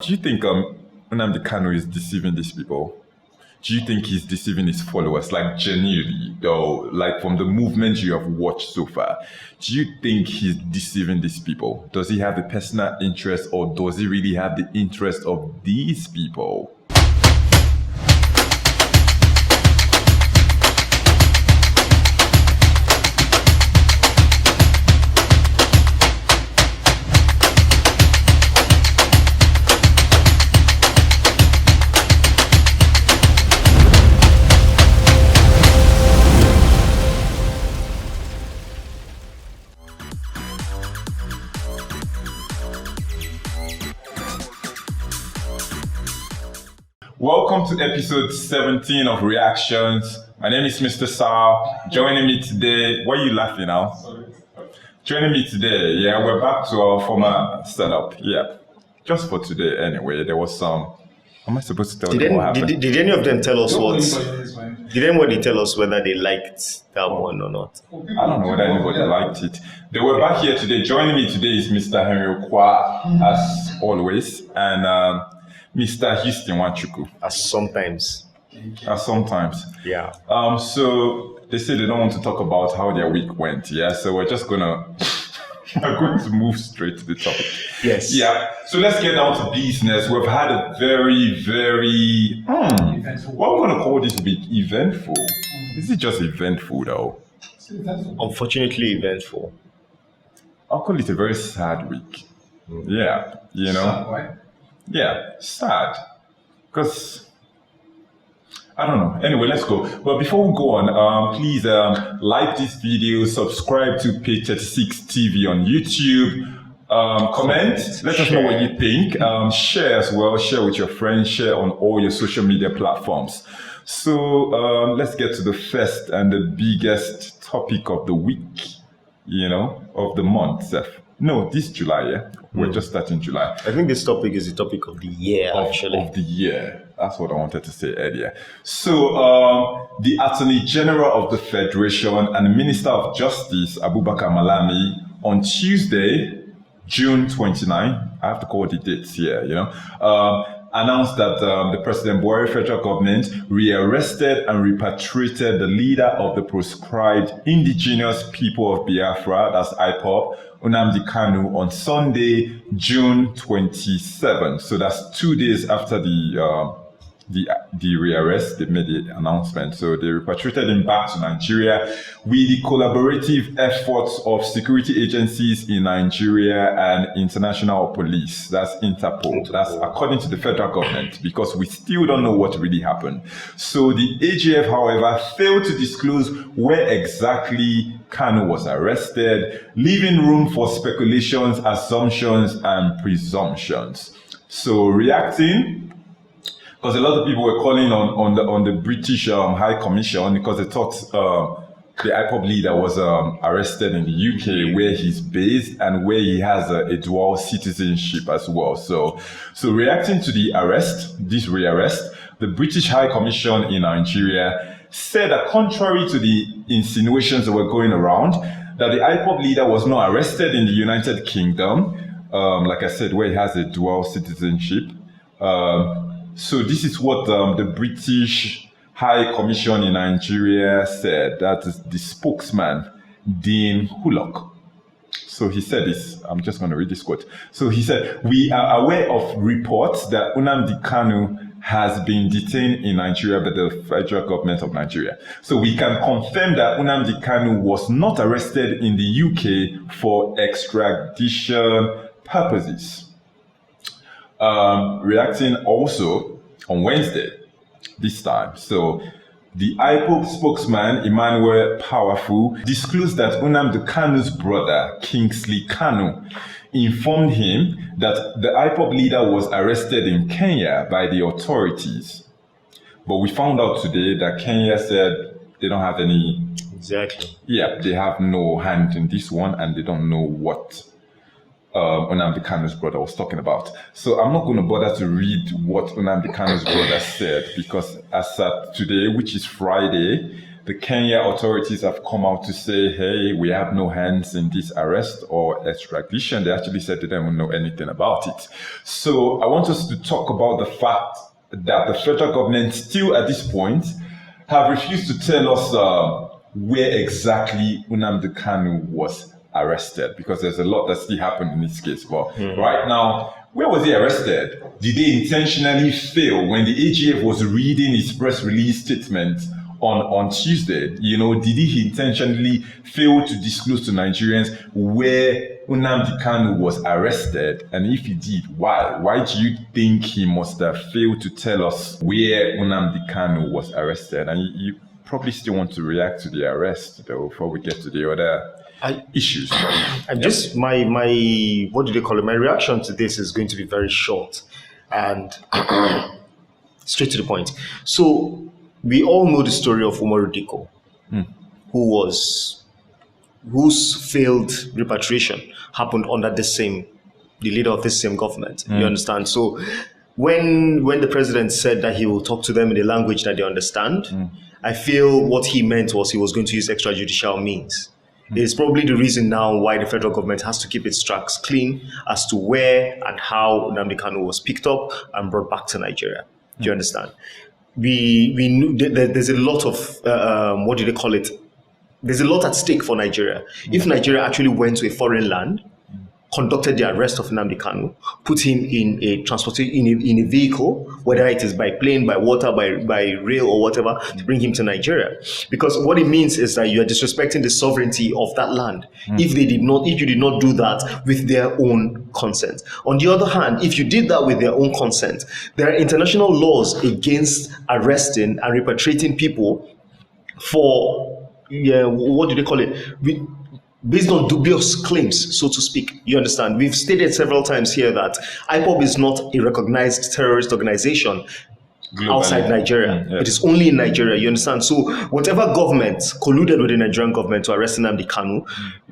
Do you think Nnamdi Kanu is deceiving these people? Do you think he's deceiving his followers, like genuinely, though, like from the movement you have watched so far? Do you think he's deceiving these people? Does he have the personal interest, or does he really have the interest of these people? Welcome to episode 17 of Reactions. My name is Mr. Sal. Joining me today, why are you laughing now? Joining me today, yeah, we're back to our former setup. Yeah, just for today anyway. There was some. Am I supposed to tell them what happened? Did any of them tell us what? Did anybody tell us whether they liked that one or not? I don't know whether anybody liked it. They were back here today. Joining me today is Mr. Henry Oqua, as always, and Mr. Houston Nwachukwu. As sometimes. Yeah. So they say they don't want to talk about how their week went. Yeah. So we're just we're going to move straight to the topic. Yes. Yeah. So let's get down to business. We've had a very, very what I'm going to call this week eventful. Is it just eventful though? Unfortunately eventful. I'll call it a very sad week. Yeah. You know. Sad, why? Yeah, sad. Because, I don't know. Anyway, let's go. But before we go on, please like this video, subscribe to Page 36 TV on YouTube, comment, let us know what you think, share as well, share with your friends, share on all your social media platforms. So let's get to the first and the biggest topic of the week, you know, of the month, Seth. No, this July, yeah? We're just starting July. I think this topic is the topic of the year, actually. Of the year. That's what I wanted to say earlier. So, the Attorney General of the Federation and the Minister of Justice, Abubakar Malami, on Tuesday, June 29, I have to call the dates here, you know, announced that the President Buhari federal government rearrested and repatriated the leader of the proscribed indigenous people of Biafra, that's IPOB, Nnamdi Kanu, on Sunday, June 27. So that's 2 days after the rearrest. They made the announcement. So they repatriated him back to Nigeria with the collaborative efforts of security agencies in Nigeria and international police. That's Interpol. That's according to the federal government, because we still don't know what really happened. So the AGF, however, failed to disclose where exactly Kanu was arrested, leaving room for speculations, assumptions, and presumptions. So reacting, because a lot of people were calling on the British High Commission because they thought the IPOB leader was arrested in the UK, where he's based and where he has a dual citizenship as well. So reacting to the this rearrest, the British High Commission in Nigeria said that contrary to the insinuations that were going around, that the IPOB leader was not arrested in the United Kingdom, like I said, where he has a dual citizenship. So this is what the British High Commission in Nigeria said. That is the spokesman, Dean Hullock. So he said this, I'm just going to read this quote. So he said, "We are aware of reports that Nnamdi Kanu has been detained in Nigeria by the federal government of Nigeria. So we can confirm that Nnamdi Kanu was not arrested in the UK for extradition purposes." Reacting also on Wednesday, this time. So the IPOB spokesman, Emmanuel Powerful, disclosed that Nnamdi Kanu's brother, Kingsley Kanu, informed him that the IPOB leader was arrested in Kenya by the authorities. But we found out today that Kenya said they don't have any... Exactly. Yeah, they have no hand in this one, and they don't know what Nnamdi Kanu's brother was talking about. So I'm not going to bother to read what Nnamdi Kanu's brother said, because as at today, which is Friday, the Kenya authorities have come out to say, hey, we have no hands in this arrest or extradition. They actually said they don't know anything about it. So I want us to talk about the fact that the federal government still at this point have refused to tell us where exactly Nnamdi Kanu was arrested, because there's a lot that still happened in this case. But right now, where was he arrested? Did they intentionally fail when the AGF was reading his press release statement on Tuesday? Did he intentionally fail to disclose to Nigerians where Nnamdi Kanu was arrested? And if he did, why? Why do you think he must have failed to tell us where Nnamdi Kanu was arrested? And you probably still want to react to the arrest, though, before we get to the other issues. Just my what do they call it? My reaction to this is going to be very short and straight to the point. So we all know the story of Umaru Diko, whose failed repatriation happened under the leader of this same government. You understand? So when the president said that he will talk to them in a language that they understand, I feel what he meant was he was going to use extrajudicial means. It's probably the reason now why the federal government has to keep its tracks clean as to where and how Nnamdi Kanu was picked up and brought back to Nigeria. Do you understand? We knew there's a lot of what do they call it? There's a lot at stake for Nigeria. If Nigeria actually went to a foreign land, conducted the arrest of Nnamdi Kanu, put him in a in a vehicle, whether it is by plane, by water, by rail or whatever, to bring him to Nigeria. Because what it means is that you are disrespecting the sovereignty of that land. If you did not do that with their own consent. On the other hand, if you did that with their own consent, there are international laws against arresting and repatriating people for what do they call it? Based on dubious claims, so to speak. You understand? We've stated several times here that IPOB is not a recognized terrorist organization globally outside Nigeria. It is only in Nigeria. You understand? So whatever government colluded with the Nigerian government to arrest Nnamdi Kanu,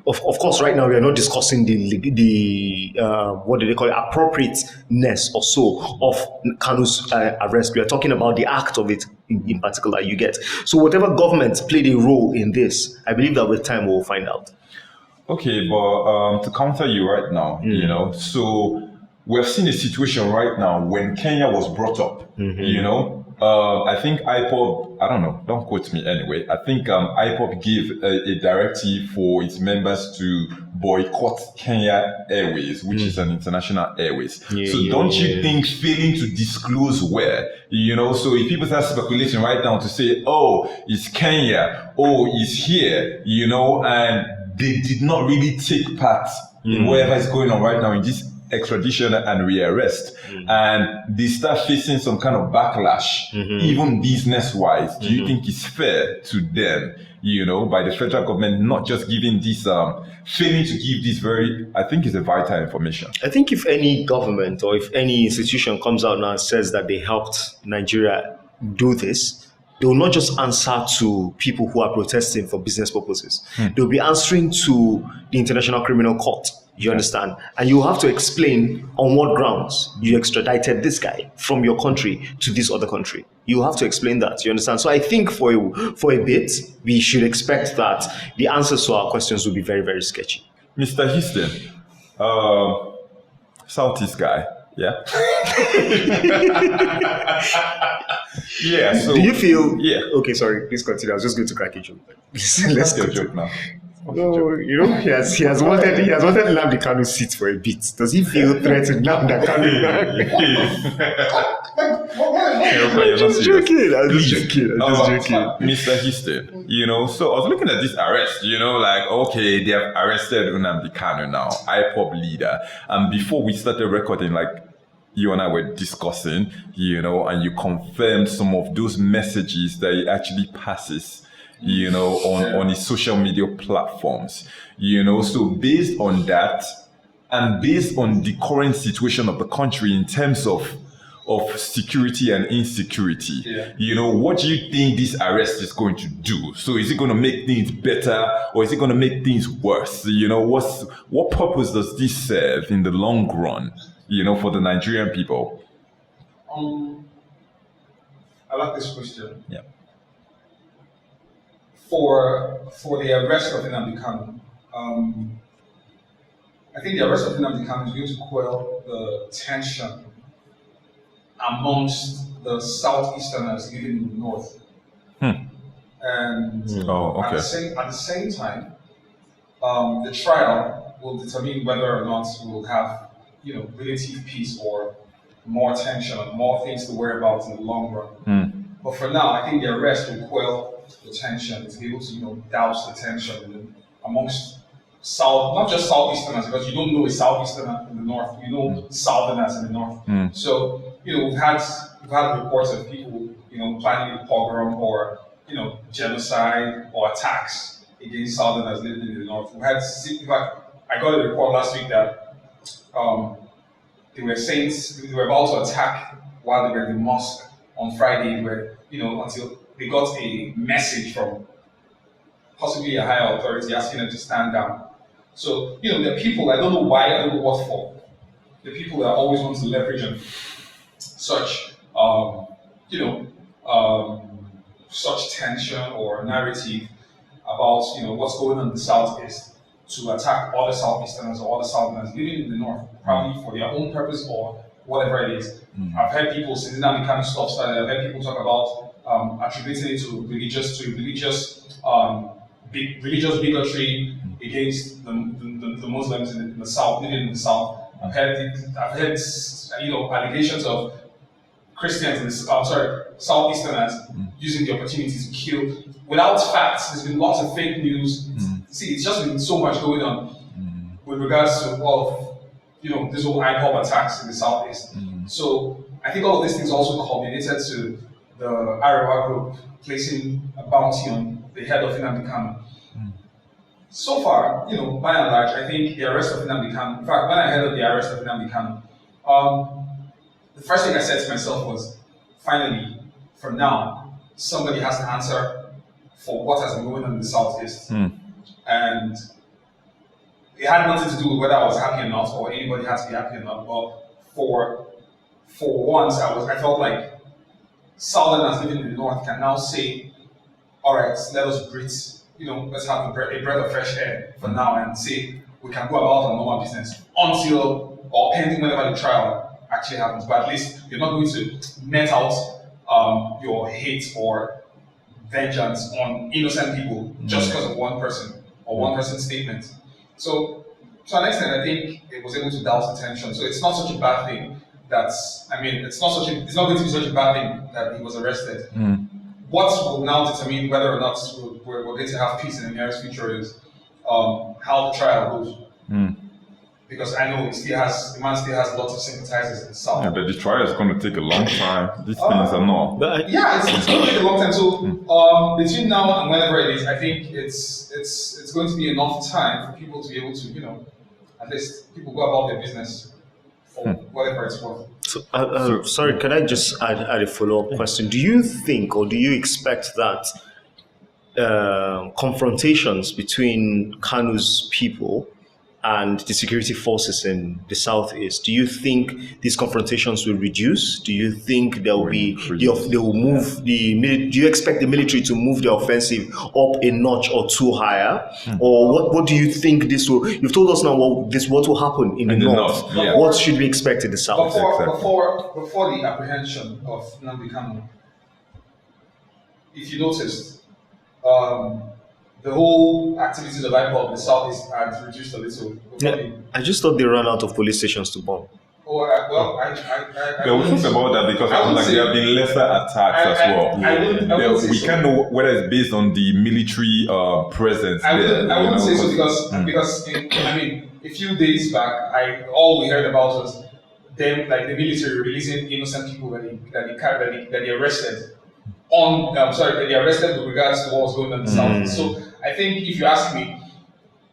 of course, right now we are not discussing the what do they call it, appropriateness or so of Kanu's arrest. We are talking about the act of it in particular. You get? So whatever government played a role in this, I believe that with time we will find out. Okay, but to counter you right now, so we've seen a situation right now when Kenya was brought up, I think IPOB, I don't know, don't quote me anyway, I think IPOB gave a directive for its members to boycott Kenya Airways, which is an international airways. Don't you think failing to disclose where, so if people start speculating right now to say, oh, it's Kenya, oh, it's here, and they did not really take part in whatever is going on right now in this extradition and rearrest. And they start facing some kind of backlash, even business-wise. Do you think it's fair to them, by the federal government not just giving this, failing to give this I think it's a vital information? I think if any government or if any institution comes out now and says that they helped Nigeria do this, they will not just answer to people who are protesting for business purposes. They'll be answering to the International Criminal Court. You understand? And you have to explain on what grounds you extradited this guy from your country to this other country. You have to explain that. You understand? So I think for a bit, we should expect that the answers to our questions will be very, very sketchy. Mr. Houston, Southeast guy, yeah? Yeah. So, do you feel? Yeah. Okay, sorry. Please continue. I was just going to crack a joke. Let's get a joke now. No, he has wanted Nnamdi Kanu's seat for a bit. Does he feel threatened now that Kanu? I'm just joking. Mr. Houston, so I was looking at this arrest, okay, they have arrested Nnamdi Kanu now, IPOB leader. And before we started recording, you and I were discussing, and you confirmed some of those messages that he actually passes, on his social media platforms, so based on that and based on the current situation of the country in terms of security and insecurity, what do you think this arrest is going to do? So is it going to make things better or is it going to make things worse? What purpose does this serve in the long run, for the Nigerian people? I like this question. Yeah. for the arrest of Nnamdi Kanu, I think the arrest of Nnamdi Kanu is going to quell the tension amongst the Southeasterners living in the North. And at the same time, the trial will determine whether or not we will have, relative peace or more tension and more things to worry about in the long run. But for now, I think the arrest will quell the tension, to be able to, douse the tension amongst not just Southeasterners, because you don't know a Southeasterner in the North, you know Southerners in the North. So, we've had reports of people, planning a pogrom or, genocide or attacks against Southerners living in the North. In fact, I got a report last week that they were about to attack while they were in the mosque on Friday, where, until they got a message from possibly a higher authority asking them to stand down. So, there are people, I don't know why, I don't know what for. The people that always want to leverage on such, such tension or narrative about, what's going on in the Southeast to attack other Southeasterners or other Southerners living in the North, probably for their own purpose or whatever it is. I've heard people, since Nnamdi Kanu stuff started, I've heard people talk about attributing it to religious bigotry against the Muslims in the South, living in the South. I've heard allegations of Christians, Southeasterners using the opportunity to kill without facts. There's been lots of fake news. See, it's just been so much going on with regards to all of this whole IPOB attacks in the Southeast. So I think all of these things also culminated to the Arewa group placing a bounty on the head of Nnamdi Kanu. So far, by and large, I think the arrest of Nnamdi Kanu, in fact, when I heard of the arrest of Nnamdi Kanu, the first thing I said to myself was, finally, from now, somebody has to answer for what has been going on in the Southeast. And it had nothing to do with whether I was happy or not, or anybody had to be happy or not, but for once, I felt like Southerners living in the North can now say, all right, let us breathe, let's have a breath of fresh air for now and say we can go about our normal business until or pending whenever the trial actually happens. But at least you're not going to net out your hate or vengeance on innocent people just because of one person or one person's statement. So to an extent, I think it was able to douse the tension. So it's not such a bad thing. It's not going to be such a bad thing that he was arrested. What will now determine whether or not we're going to have peace in the nearest future is how the trial goes. Because I know the man still has lots of sympathizers in the South. Yeah, but the trial is going to take a long time. These things are not. It's going to take a long time. So between now and whenever it is, I think it's going to be enough time for people to be able to, at least people go about their business for whatever it's worth. So, sorry, can I just add a follow-up question? Do you think or do you expect that confrontations between Kanu's people and the security forces in the Southeast, do you think these confrontations will reduce? Do you think there will be, they will move do you expect the military to move the offensive up a notch or two higher? Or what do you think this will, you've told us now what will happen in the North. What should we expect in the South? Before the apprehension of Nnamdi Kanu, if you noticed, the whole activities of IPOB in the Southeast had reduced a little. I just thought they ran out of police stations to bomb. We talked about that because there have been lesser attacks as well. We can't know whether it's based on the military presence. I wouldn't say so because a few days back, all we heard about was them, like the military releasing innocent people that they arrested. That they arrested with regards to what was going on in the South. So I think if you ask me,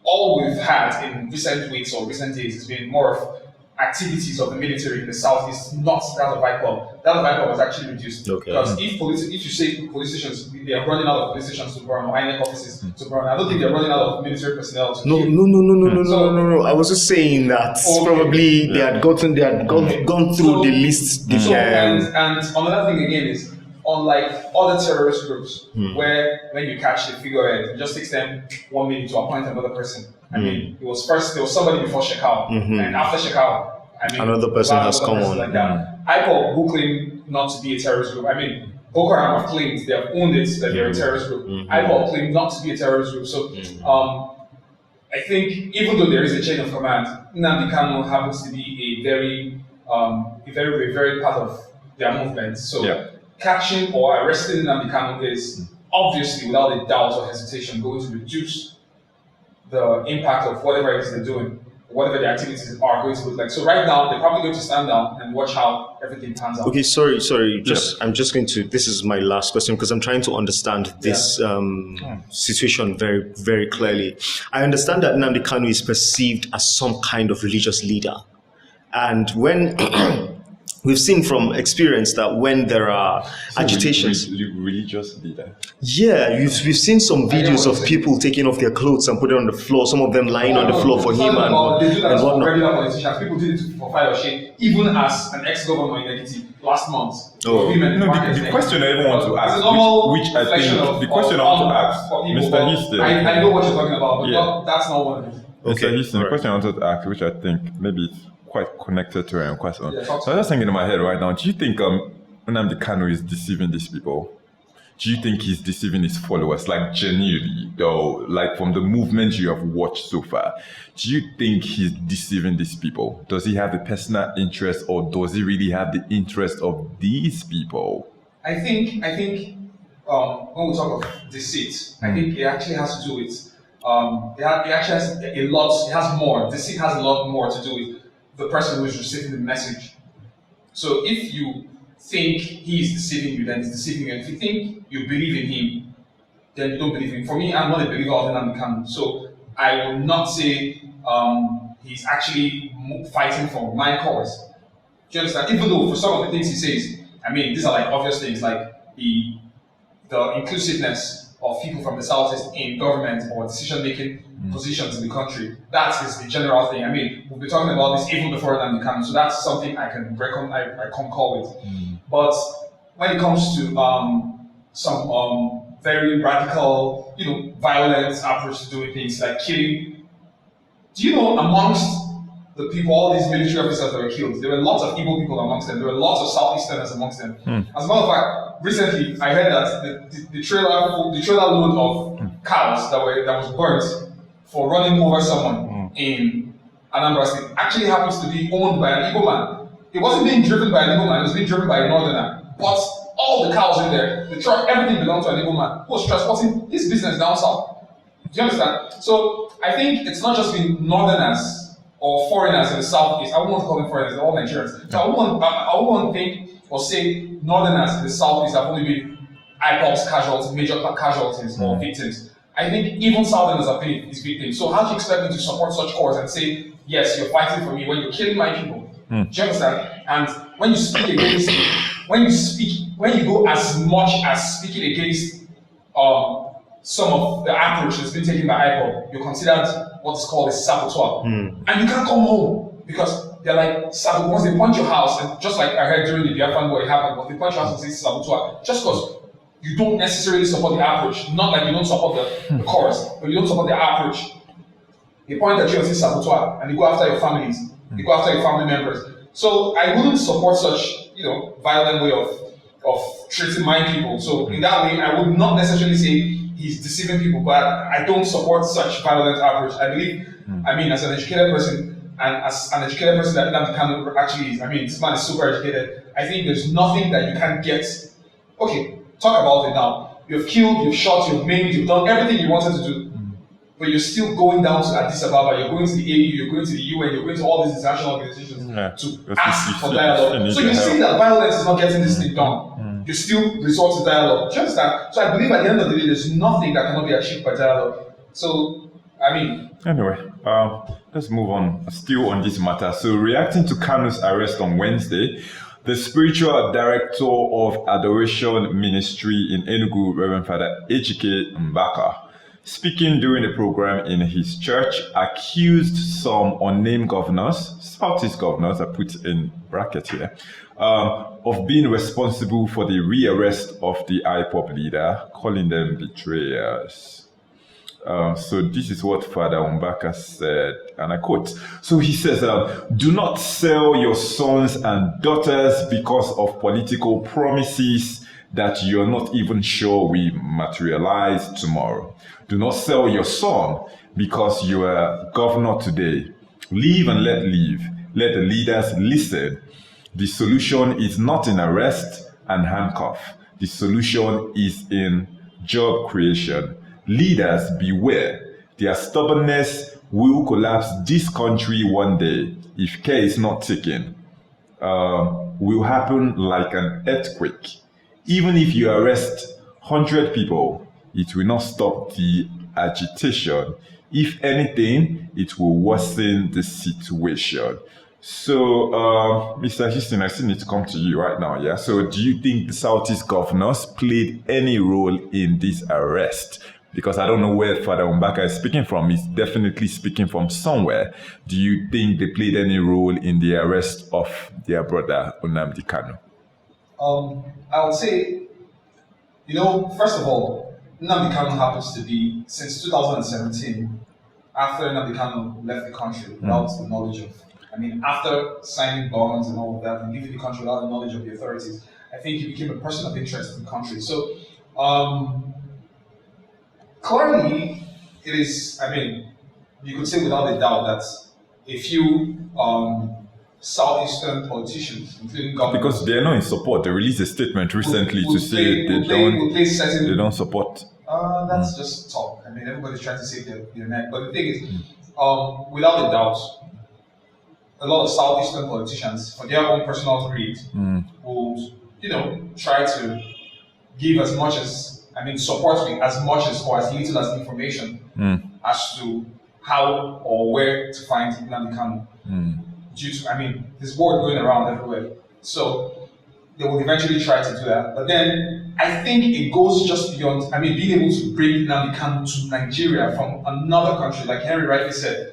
all we've had in recent weeks or recent days has been more of activities of the military in the Southeast, not that of IPOB. That of IPOB was actually reduced. Because if you say politicians, they are running out of police stations to burn or INEC offices to burn, I don't think they're running out of military personnel to kill. No. I was just saying that probably they had gone through the list. And another thing again is, unlike other terrorist groups, where when you catch the figurehead, it just takes them 1 minute to appoint another person. I mean, there was somebody before Shekau, and after Shekau, I mean, another person has come on. Like that. IPOB, who claim not to be a terrorist group, I mean, Boko Haram have claimed, they have owned it, that they're a terrorist group. IPOB claimed not to be a terrorist group. So, I think even though there is a chain of command, Nnamdi Kanu happens to be a very part of their movement. So, catching or arresting Nnamdi Kanu is obviously, without a doubt or hesitation, going to reduce the impact of whatever it is they're doing, whatever the activities are going to look like. So right now, they're probably going to stand down and watch how everything pans out. Okay, sorry. I'm just going to, this is my last question because I'm trying to understand this situation very, very clearly. I understand that Nnamdi Kanu is perceived as some kind of religious leader. And when we've seen from experience that when there are agitations, religious leader. Yeah, we've seen some videos of people taking off their clothes and putting it on the floor. Some of them lying on the floor for him they do that and for whatnot. regular politicians. People did it for fire or shame, even as an ex-governor in Ekiti last month. The question I even want to ask, which I think the question I want to ask, Mr. Houston. I know what you're talking about, but that's not one of them. Mr. Houston, the question I wanted to ask, which I think maybe it's quite connected to your question. So I was just thinking in my head right now, do you think Nnamdi Kanu is deceiving these people? Do you think he's deceiving his followers, like genuinely, though, like from the movement you have watched so far? Do you think he's deceiving these people? Does he have the personal interest, or does he really have the interest of these people? I think when we talk of deceit, I think it actually has to do with it actually has a lot. It has more. Deceit has a lot more to do with the person who is receiving the message. So if you think he is deceiving you, then he's deceiving you. And if you think you believe in him, then you don't believe in him. For me, I'm not a believer of Nnamdi Kanu. So I will not say he's actually fighting for my cause. Do you understand? Even though for some of the things he says, I mean, these are like obvious things, like the inclusiveness of people from the Southeast in government or decision-making positions in the country. That is the general thing. I mean, we've been talking about this even before Nnamdi Kanu, so that's something I can I concur with. But when it comes to some very radical, violent approach to doing things like killing, do you know amongst the people, all these military officers that were killed, there were lots of Igbo people amongst them. There were lots of Southeasterners amongst them. As a matter of fact, recently I heard that the trailer load of cows that was burnt for running over someone in Anambra State actually happens to be owned by an Igbo man. It wasn't being driven by an Igbo man, it was being driven by a northerner. But all the cows in there, the truck, everything belonged to an Igbo man who was transporting his business down south. Do you understand? So I think it's not just been northerners or foreigners in the southeast. I wouldn't want to call them foreigners, they're all Nigerians. So I wouldn't want to think or say northerners in the southeast have only been IPOB's casualties, major casualties or victims. I think even southerners have been his victims. So how do you expect me to support such cause and say, yes, you're fighting for me when you're killing my people? Do you understand? And when you speak against, when you go as much as speaking against some of the approach that's been taken by IPOB, you're considered what is called a saboteur. And you can't come home because they're like, once they punch your house, and just like I heard during the Biafran war, it happened, but they punch your house and say saboteur, just because you don't necessarily support the approach, not like you don't support the cause, but you don't support the approach. They point at you and say saboteur, and they go after your families, they go after your family members. So I wouldn't support such, violent way of treating my people. So in that way, I would not necessarily say he's deceiving people, but I don't support such violent approach. I believe, as an educated person, and as an educated person that Nnamdi Kanu actually is, this man is super educated. I think there's nothing that you can't get. Okay, talk about it now. You've killed, you've shot, you've maimed, you've done everything you wanted to do. But you're still going down to Addis Ababa, you're going to the AU, you're going to the UN, you're going to all these international organizations to ask for dialogue. So you see that violence is not getting this thing done. You still resort to dialogue. Do you understand? So I believe at the end of the day, there's nothing that cannot be achieved by dialogue. So, Anyway, let's move on. Still on this matter. So reacting to Kanu's arrest on Wednesday, the spiritual director of Adoration Ministry in Enugu, Reverend Father Ejike Mbaka, speaking during the program in his church, accused some unnamed governors, Southeast governors, I put in bracket here, of being responsible for the rearrest of the IPOB leader, calling them betrayers. So this is what Father Mbaka said, and I quote. So he says, do not sell your sons and daughters because of political promises that you're not even sure will materialize tomorrow. Do not sell your son because you are governor today. Live and let live. Let the leaders listen. The solution is not in arrest and handcuff. The solution is in job creation. Leaders, beware. Their stubbornness will collapse this country one day if care is not taken. Will happen like an earthquake. Even if you arrest 100 people, it will not stop the agitation. If anything, it will worsen the situation. So, Mr. Houston, I still need to come to you right now, yeah? So do you think the Southeast governors played any role in this arrest? Because I don't know where Father Mbaka is speaking from. He's definitely speaking from somewhere. Do you think they played any role in the arrest of their brother, Nnamdi Kanu? I would say, first of all, Nnamdi Kanu happens to be, since 2017, after Nnamdi Kanu left the country without the knowledge of, after signing bonds and all of that and leaving the country without the knowledge of the authorities, I think he became a person of interest in the country. So, clearly, it is, you could say without a doubt that a few Southeastern politicians, including government, because they're not in support. They released a statement recently to say they don't support. That's just talk. Everybody's trying to save their neck. But the thing is, without a doubt, a lot of Southeastern politicians, for their own personal greed, would, try to give as much as, support as much as or as little as information as to how or where to find Nnamdi Kanu. Due to, this word going around everywhere. So they will eventually try to do that. But then I think it goes just beyond, being able to bring Nnamdi Kanu to Nigeria from another country, like Henry rightly said.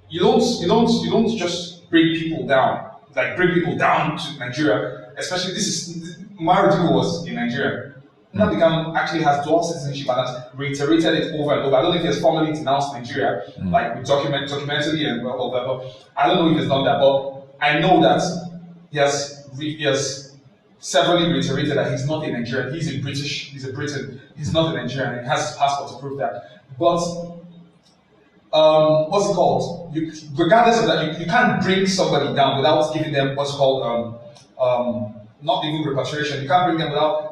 You don't just bring people down, to Nigeria. Especially Marudiko was in Nigeria. Nnamdi Kanu actually has dual citizenship and has reiterated it over and over. I don't know if he has formally denounced Nigeria, like with documentally and all that, but I don't know if he's done that. But I know that he has severally reiterated that he's not a Nigerian. He's a Briton. He's not a Nigerian, and he has his passport to prove that. But what's it called? Regardless of that, you can't bring somebody down without giving them what's called not even repatriation. You can't bring them without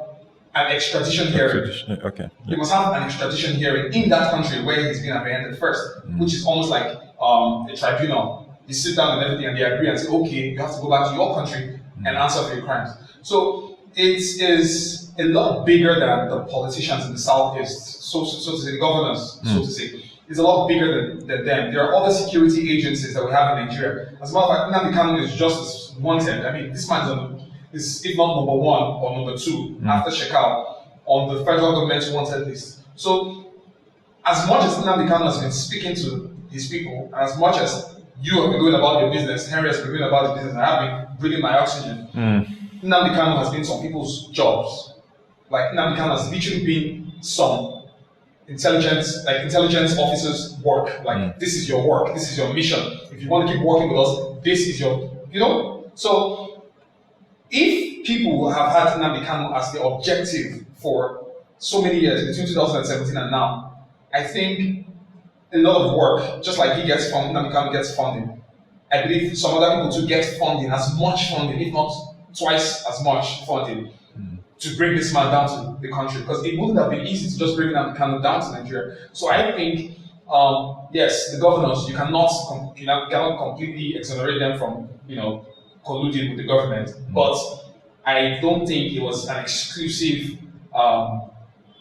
an extradition hearing. Okay. You must have an extradition hearing in that country where he's been apprehended first, which is almost like a tribunal. You sit down and everything, and they agree and say, okay, you have to go back to your country and answer for your crimes. So it is a lot bigger than the politicians in the Southeast, so to say, the governors, so to say. It's a lot bigger than them. There are other security agencies that we have in Nigeria. As a matter of fact, Nnamdi Kanu is just as wanted. This man's is, if not number one or number two, after Shekau, on the federal government's wanted list. So, as much as Nnamdi Kanu has been speaking to his people, and as much as you have been going about your business, Henry has been going about his business, and I've been breathing my oxygen, Nnamdi Kanu has been some people's jobs. Like, Nnamdi Kanu has literally been some intelligence officers' work. Like, this is your work, this is your mission. If you want to keep working with us, this is your, So, if people have had Nnamdi Kanu as the objective for so many years, between 2017 and now, I think a lot of work, just like Nnamdi Kanu gets funding, I believe some other people too get funding, as much funding, if not twice as much funding, to bring this man down to the country, because it wouldn't have been easy to just bring Nnamdi Kanu down to Nigeria. So I think, yes, the governors, you cannot completely exonerate them from, colluding with the government, but I don't think it was an exclusive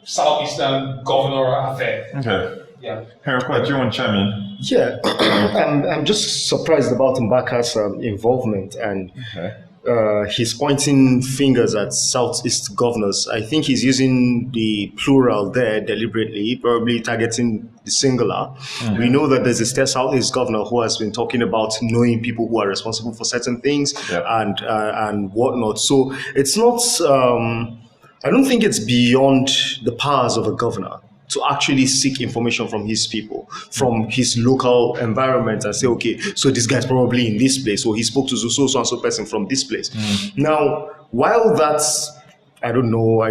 Southeastern governor affair. Okay. Yeah. Henry, do you want to chime in? Yeah, I'm just surprised about Mbaka's involvement, and he's pointing fingers at Southeast governors. I think he's using the plural there deliberately, probably targeting the singular. We know that there's a Southeast governor who has been talking about knowing people who are responsible for certain things and whatnot. So it's not, I don't think it's beyond the powers of a governor to actually seek information from his people, from his local environment, and say, okay, so this guy's probably in this place, or he spoke to so and so person from this place. Now, while that's, I don't know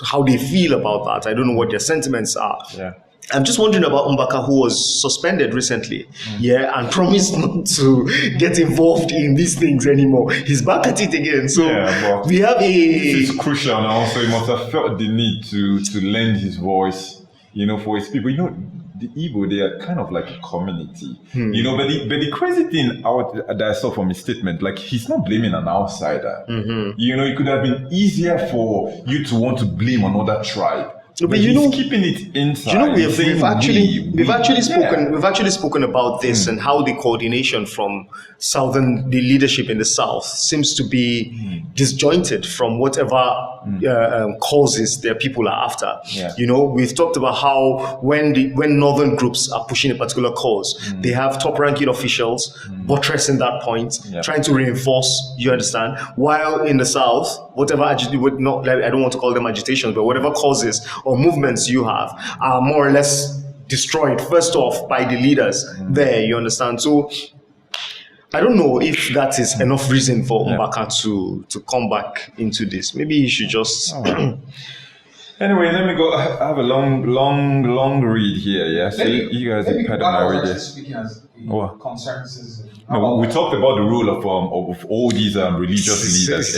how they feel about that. I don't know what their sentiments are. I'm just wondering about Mbaka, who was suspended recently, and promised not to get involved in these things anymore. He's back at it again. So we have This is crucial, and also he must have felt the need to lend his voice, for his people. The Igbo, they are kind of like a community, but the crazy thing that I saw from his statement, like he's not blaming an outsider. It could have been easier for you to want to blame another tribe. But he's keeping it inside. We've actually spoken about this and how the coordination from the leadership in the South seems to be disjointed from whatever causes their people are after. We've talked about how when northern groups are pushing a particular cause, they have top-ranking officials buttressing that point, trying to reinforce. You understand? While in the South, whatever I don't want to call them agitations, but whatever causes or movements you have are more or less destroyed first off by the leaders there. You understand? So I don't know if that is enough reason for Mbaka to come back into this. Maybe he should just. Anyway, let me go. I have a long read here. Yeah, so you guys are pardon my read. Speaking as consensus. No, we talked about the role of all these religious leaders.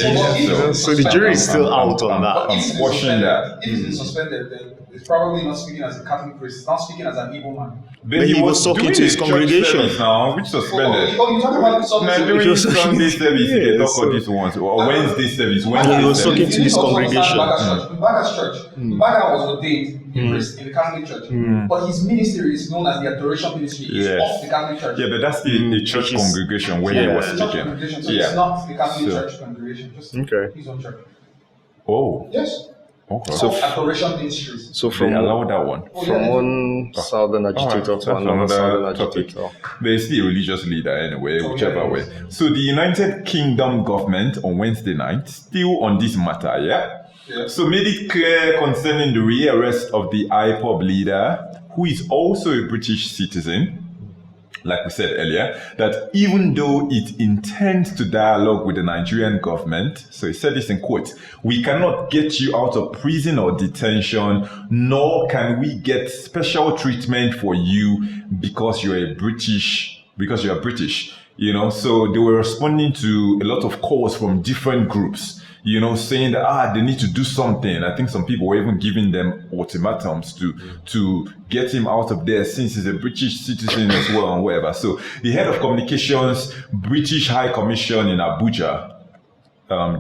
So the jury is still out on that. I'm watching that. If he's been suspended, then it's probably not speaking as a Catholic priest. It's not speaking as an Igbo man. But he was talking to his congregation now, which suspended. Oh, you talking about during Sunday service, they talk about this once, or Wednesday service. He was talking to his congregation. Mbaka's church. Mbaka was ordained priest in the Catholic Church, but his ministry is known as the Adoration Ministry. It's off the Catholic Church. Yeah, but that's the church congregation where he was speaking. So it's not the Catholic Church congregation, just his own church. Oh. Yes. Okay. So Adoration Ministries. So from allow that one. From one southern agitator to another southern agitator. But it's still a religious leader anyway, whichever way. So the United Kingdom government on Wednesday night, still on this matter, so made it clear concerning the rearrest of the IPOB leader, who is also a British citizen, like we said earlier, that even though it intends to dialogue with the Nigerian government, so he said this in quotes, we cannot get you out of prison or detention, nor can we get special treatment for you because you're British. So they were responding to a lot of calls from different groups, saying that they need to do something. I think some people were even giving them ultimatums to get him out of there since he's a British citizen as well and whatever. So the head of communications, British High Commission in Abuja,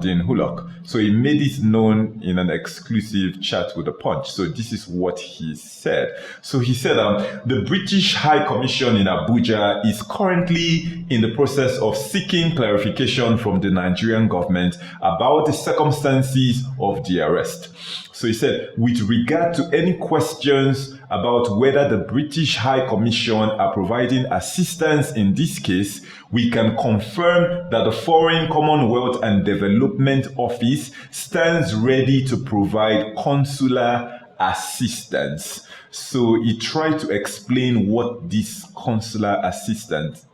Dean Hulok. So he made it known in an exclusive chat with The Punch. So this is what he said. So he said the British High Commission in Abuja is currently in the process of seeking clarification from the Nigerian government about the circumstances of the arrest. So he said, with regard to any questions about whether the British High Commission are providing assistance in this case, we can confirm that the Foreign, Commonwealth and Development Office stands ready to provide consular assistance. So he tried to explain what this consular assistance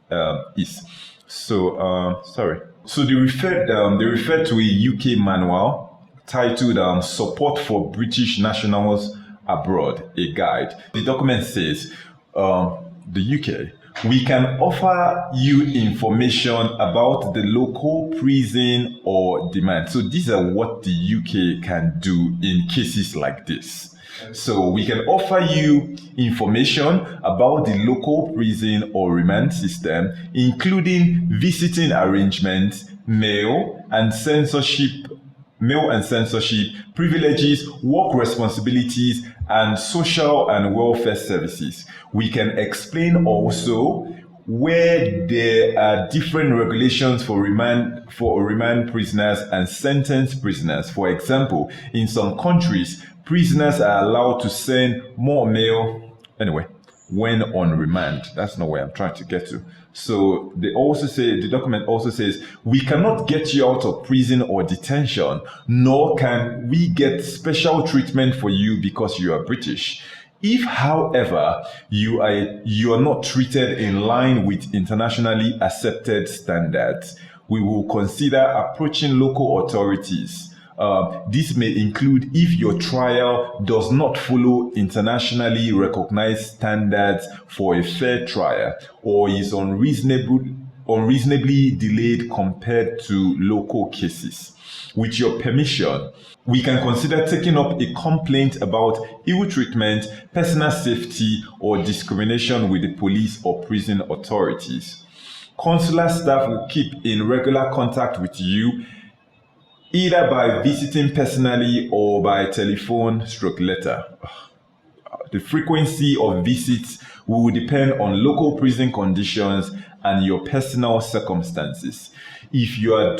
is. So, So they referred to a UK manual titled Support for British Nationals Abroad, a guide. The document says, the UK, we can offer you information about the local prison or demand. So these are what the UK can do in cases like this. So we can offer you information about the local prison or remand system, including visiting arrangements, mail and censorship, privileges, work responsibilities, and social and welfare services. We can explain also where there are different regulations for remand prisoners and sentenced prisoners. For example, in some countries, prisoners are allowed to send more mail when on remand. That's not where I'm trying to get to. So they also say, the document also says, we cannot get you out of prison or detention, nor can we get special treatment for you because you are British. If, however, you are not treated in line with internationally accepted standards, we will consider approaching local authorities. This may include if your trial does not follow internationally recognized standards for a fair trial or is unreasonably delayed compared to local cases. With your permission, we can consider taking up a complaint about ill treatment, personal safety, or discrimination with the police or prison authorities. Consular staff will keep in regular contact with you, either by visiting personally or by telephone/letter. The frequency of visits will depend on local prison conditions and your personal circumstances. If you are a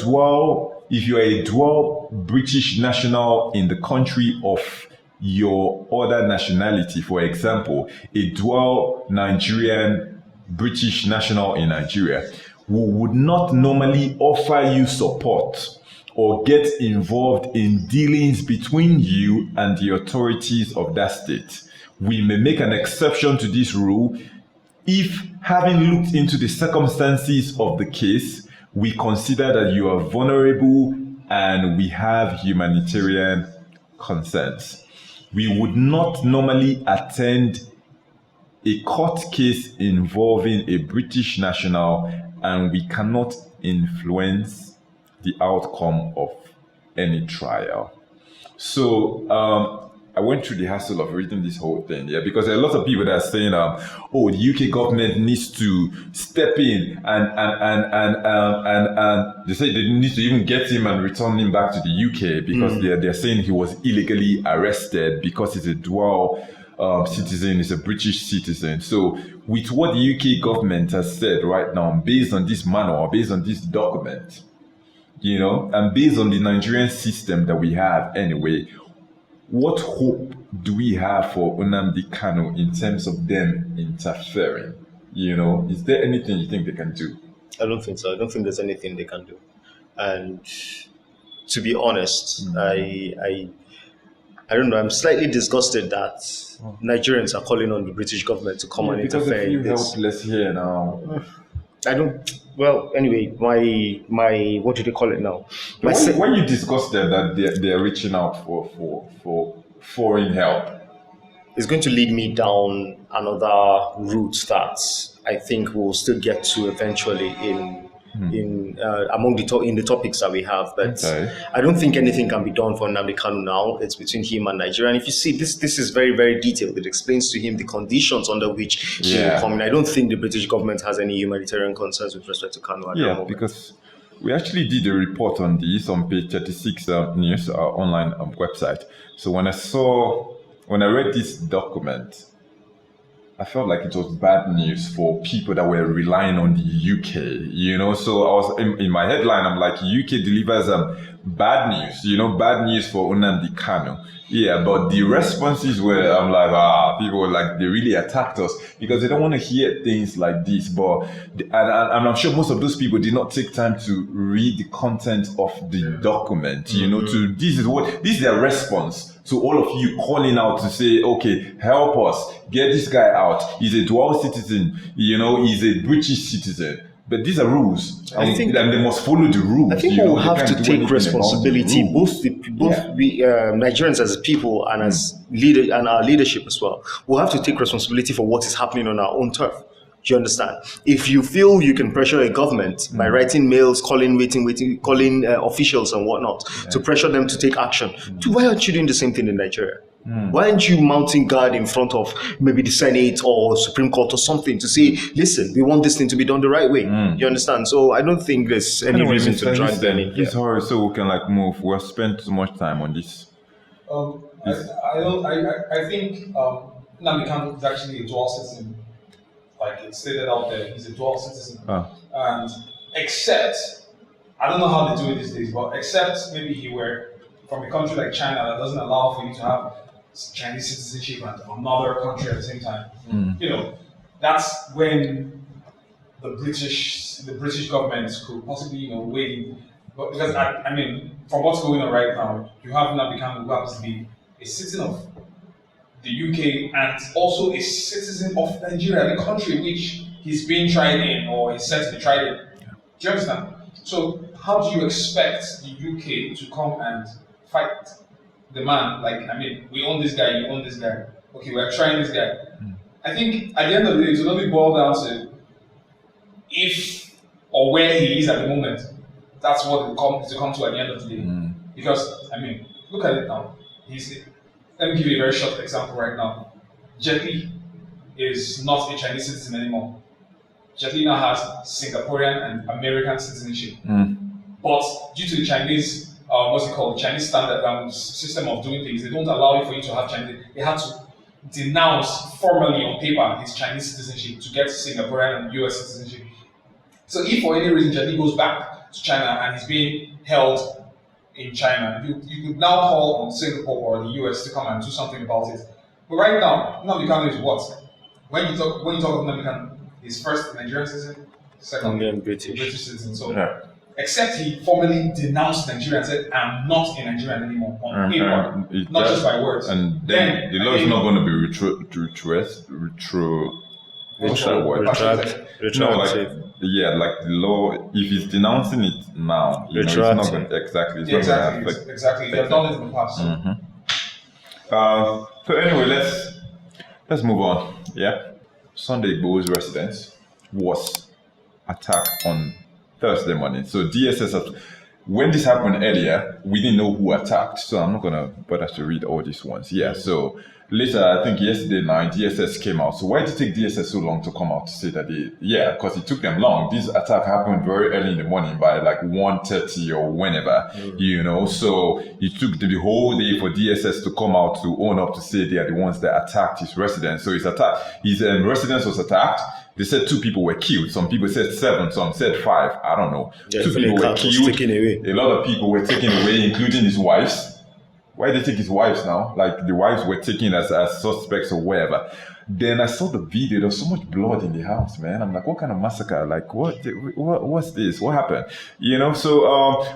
dual British national in the country of your other nationality, for example, a dual Nigerian British national in Nigeria, we would not normally offer you support or get involved in dealings between you and the authorities of that state. We may make an exception to this rule if, having looked into the circumstances of the case, we consider that you are vulnerable and we have humanitarian concerns. We would not normally attend a court case involving a British national, and we cannot influence the outcome of any trial. So I went through the hassle of reading this whole thing, because there are a lot of people that are saying, the UK government needs to step in and they say they need to even get him and return him back to the UK because they're saying he was illegally arrested because he's a dual citizen, he's a British citizen. So with what the UK government has said right now, based on this manual, based on this document, and based on the Nigerian system that we have anyway, what hope do we have for Nnamdi Kanu in terms of them interfering? Is there anything you think they can do? I don't think so. I don't think there's anything they can do. And to be honest, I don't know. I'm slightly disgusted that Nigerians are calling on the British government to come and interfere in this. Helpless here now. I don't. Well, anyway, my what do they call it now? When you disgusted that they're reaching out for foreign help, it's going to lead me down another route that I think we'll still get to eventually in the topics that we have. But I don't think anything can be done for Nnamdi Kanu now. It's between him and Nigeria. And if you see, this is very, very detailed. It explains to him the conditions under which he will come in. I don't think the British government has any humanitarian concerns with respect to Kanu at the moment. Because we actually did a report on this on page 36 news, our online website. So when I read this document, I felt like it was bad news for people that were relying on the UK, So I was in my headline, I'm like, UK delivers bad news, bad news for Nnamdi Kanu. Yeah, but the responses were, I'm like, people were like, they really attacked us because they don't want to hear things like this. But, and I'm sure most of those people did not take time to read the content of the document, this is their response to all of you calling out to say, okay, help us, get this guy out. He's a dual citizen, he's a British citizen. But these are rules. I think they must follow the rules. I think we'll have to take responsibility, both we Nigerians as a people and as leader and our leadership as well. We'll have to take responsibility for what is happening on our own turf. Do you understand? If you feel you can pressure a government by writing mails, calling officials and whatnot to pressure them to take action, why aren't you doing the same thing in Nigeria? Why aren't you mounting guard in front of maybe the Senate or Supreme Court or something to say, listen, we want this thing to be done the right way? You understand? So I don't think there's any reason to drag them in. It's hard, so we can move. We've spent too much time on this. I think Nnamdi Kanu is actually a dual citizen, like it's stated out there, he's a dual citizen. And except, I don't know how they do it these days, but except maybe he were from a country like China that doesn't allow for you to have Chinese citizenship and another country at the same time. You know, that's when the British government could possibly, you know, weigh in. But because I mean, from what's going on right now, you have Nnamdi Kanu who happens to be a citizen of the UK and also a citizen of Nigeria, the country which he's being tried in or is set to be tried in. Do you understand? So how do you expect the UK to come and fight the man? Like, I mean, we own this guy, you own this guy. Okay, we're trying this guy. I think at the end of the day, it will only boil down to if or where he is at the moment. That's what it will come to at the end of the day. Because, I mean, look at it now. Let me give you a very short example right now. Jet Li is not a Chinese citizen anymore. Jet Li now has Singaporean and American citizenship. But due to the Chinese, Chinese standard system of doing things, they don't allow for you to have Chinese. They have to denounce formally on paper his Chinese citizenship to get Singaporean and US citizenship. So if for any reason Jet Li goes back to China and he's being held in China, you could now call on Singapore or the US to come and do something about it. But right now, Nnamdi Kanu is what? When you talk of Nnamdi Kanu, he's first a Nigerian citizen, second British citizen. So except he formally denounced Nigeria and said, I'm not a Nigerian anymore on paper, not just by words. And then the law is not going to be what's that word? No, like the law. If he's denouncing it now, you know, it's not going to exactly. They've done it in the past. So anyway, let's move on. Yeah, Sunday Igboho's residence was attacked on Thursday morning. So DSS, when this happened earlier, we didn't know who attacked. So I'm not gonna bother to read all these ones. Yeah. So later, I think yesterday night, DSS came out. So why did it take DSS so long to come out to say that because it took them long. This attack happened very early in the morning by like 1:30 or whenever, you know. So it took the whole day for DSS to come out to own up to say they are the ones that attacked his residence. So his residence was attacked. They said 2 people were killed. Some people said 7, some said 5. I don't know. 2 people were killed. A lot of people were taken away, including his wives. Why did they take his wives now? Like the wives were taken as suspects or whatever. Then I saw the video. There was so much blood in the house, man. I'm like, what kind of massacre? Like, what's this? What happened? You know. So,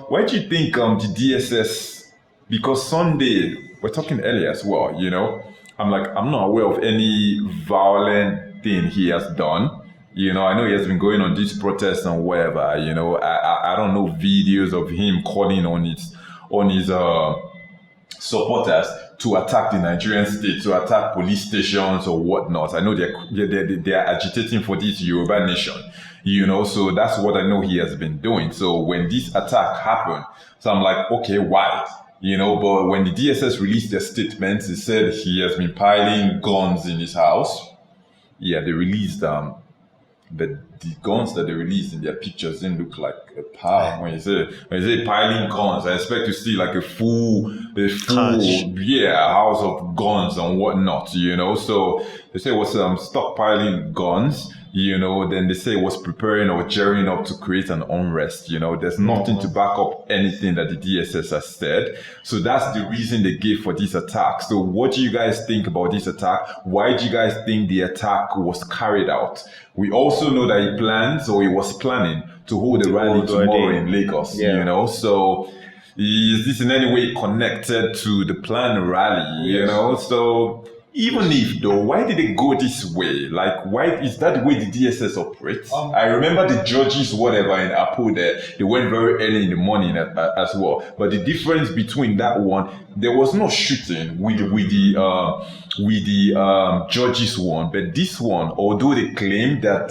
why do you think the DSS? Because Sunday, we're talking earlier as well. You know, I'm not aware of any violent thing he has done. You know, I know he has been going on these protests and whatever. You know, I don't know videos of him calling on his supporters to attack the Nigerian state, to attack police stations or whatnot. I know they are agitating for this Yoruba nation, you know, so that's what I know he has been doing. So when this attack happened, so I'm like, okay, why? You know, but when the DSS released their statements, it said he has been piling guns in his house. Yeah, they released but the guns that they released in their pictures didn't look like a pile. When you say piling guns, I expect to see like a full house of guns and whatnot, you know. So they say it was stockpiling guns, you know. Then they say it was preparing or gearing up to create an unrest, you know. There's nothing to back up anything that the DSS has said. So that's the reason they gave for this attack. So what do you guys think about this attack? Why do you guys think the attack was carried out? We also know that he was planning to hold a rally tomorrow in Lagos, you know. So is this in any way connected to the planned rally, you know? So even if though, why did they go this way? Like, why is that the way the DSS operates? I remember the judges, whatever, in Apo there, they went very early in the morning as well. But the difference between that one, there was no shooting with the judges one. But this one, although they claim that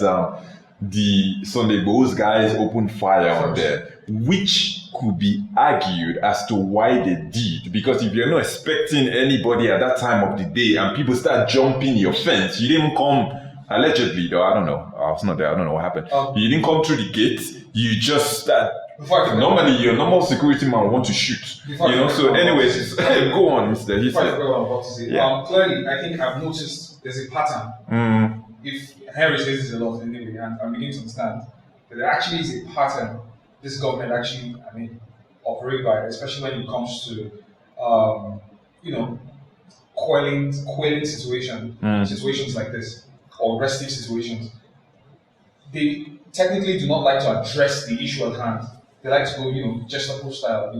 the Sunday Igboho's guys opened fire on them, which could be argued as to why they did. Because if you're not expecting anybody at that time of the day and people start jumping your fence, you didn't come, allegedly though, I don't know, I was not there, I don't know what happened. You didn't come through the gate, you just start, normally your normal security man want to shoot. You know, so anyways, go on, Mr. He said. Clearly, I think I've noticed there's a pattern if Henry says this a lot anyway, and I'm beginning to understand that there actually is a pattern this government actually, operate by, especially when it comes to, quelling situations like this, or restive situations. They technically do not like to address the issue at hand. They like to go, Gestapo style,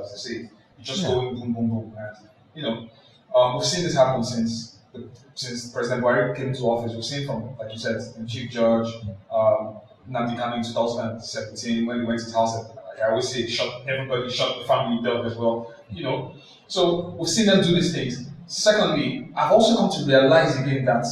as they say. You just go in, boom, boom, boom. And, we've seen this happen since President Buhari came to office. We've seen from, like you said, the Chief Judge, Nnamdi Kanu in 2017, when he went to his house, I always say, everybody shut the family dog as well, So we've seen them do these things. Secondly, I've also come to realize again that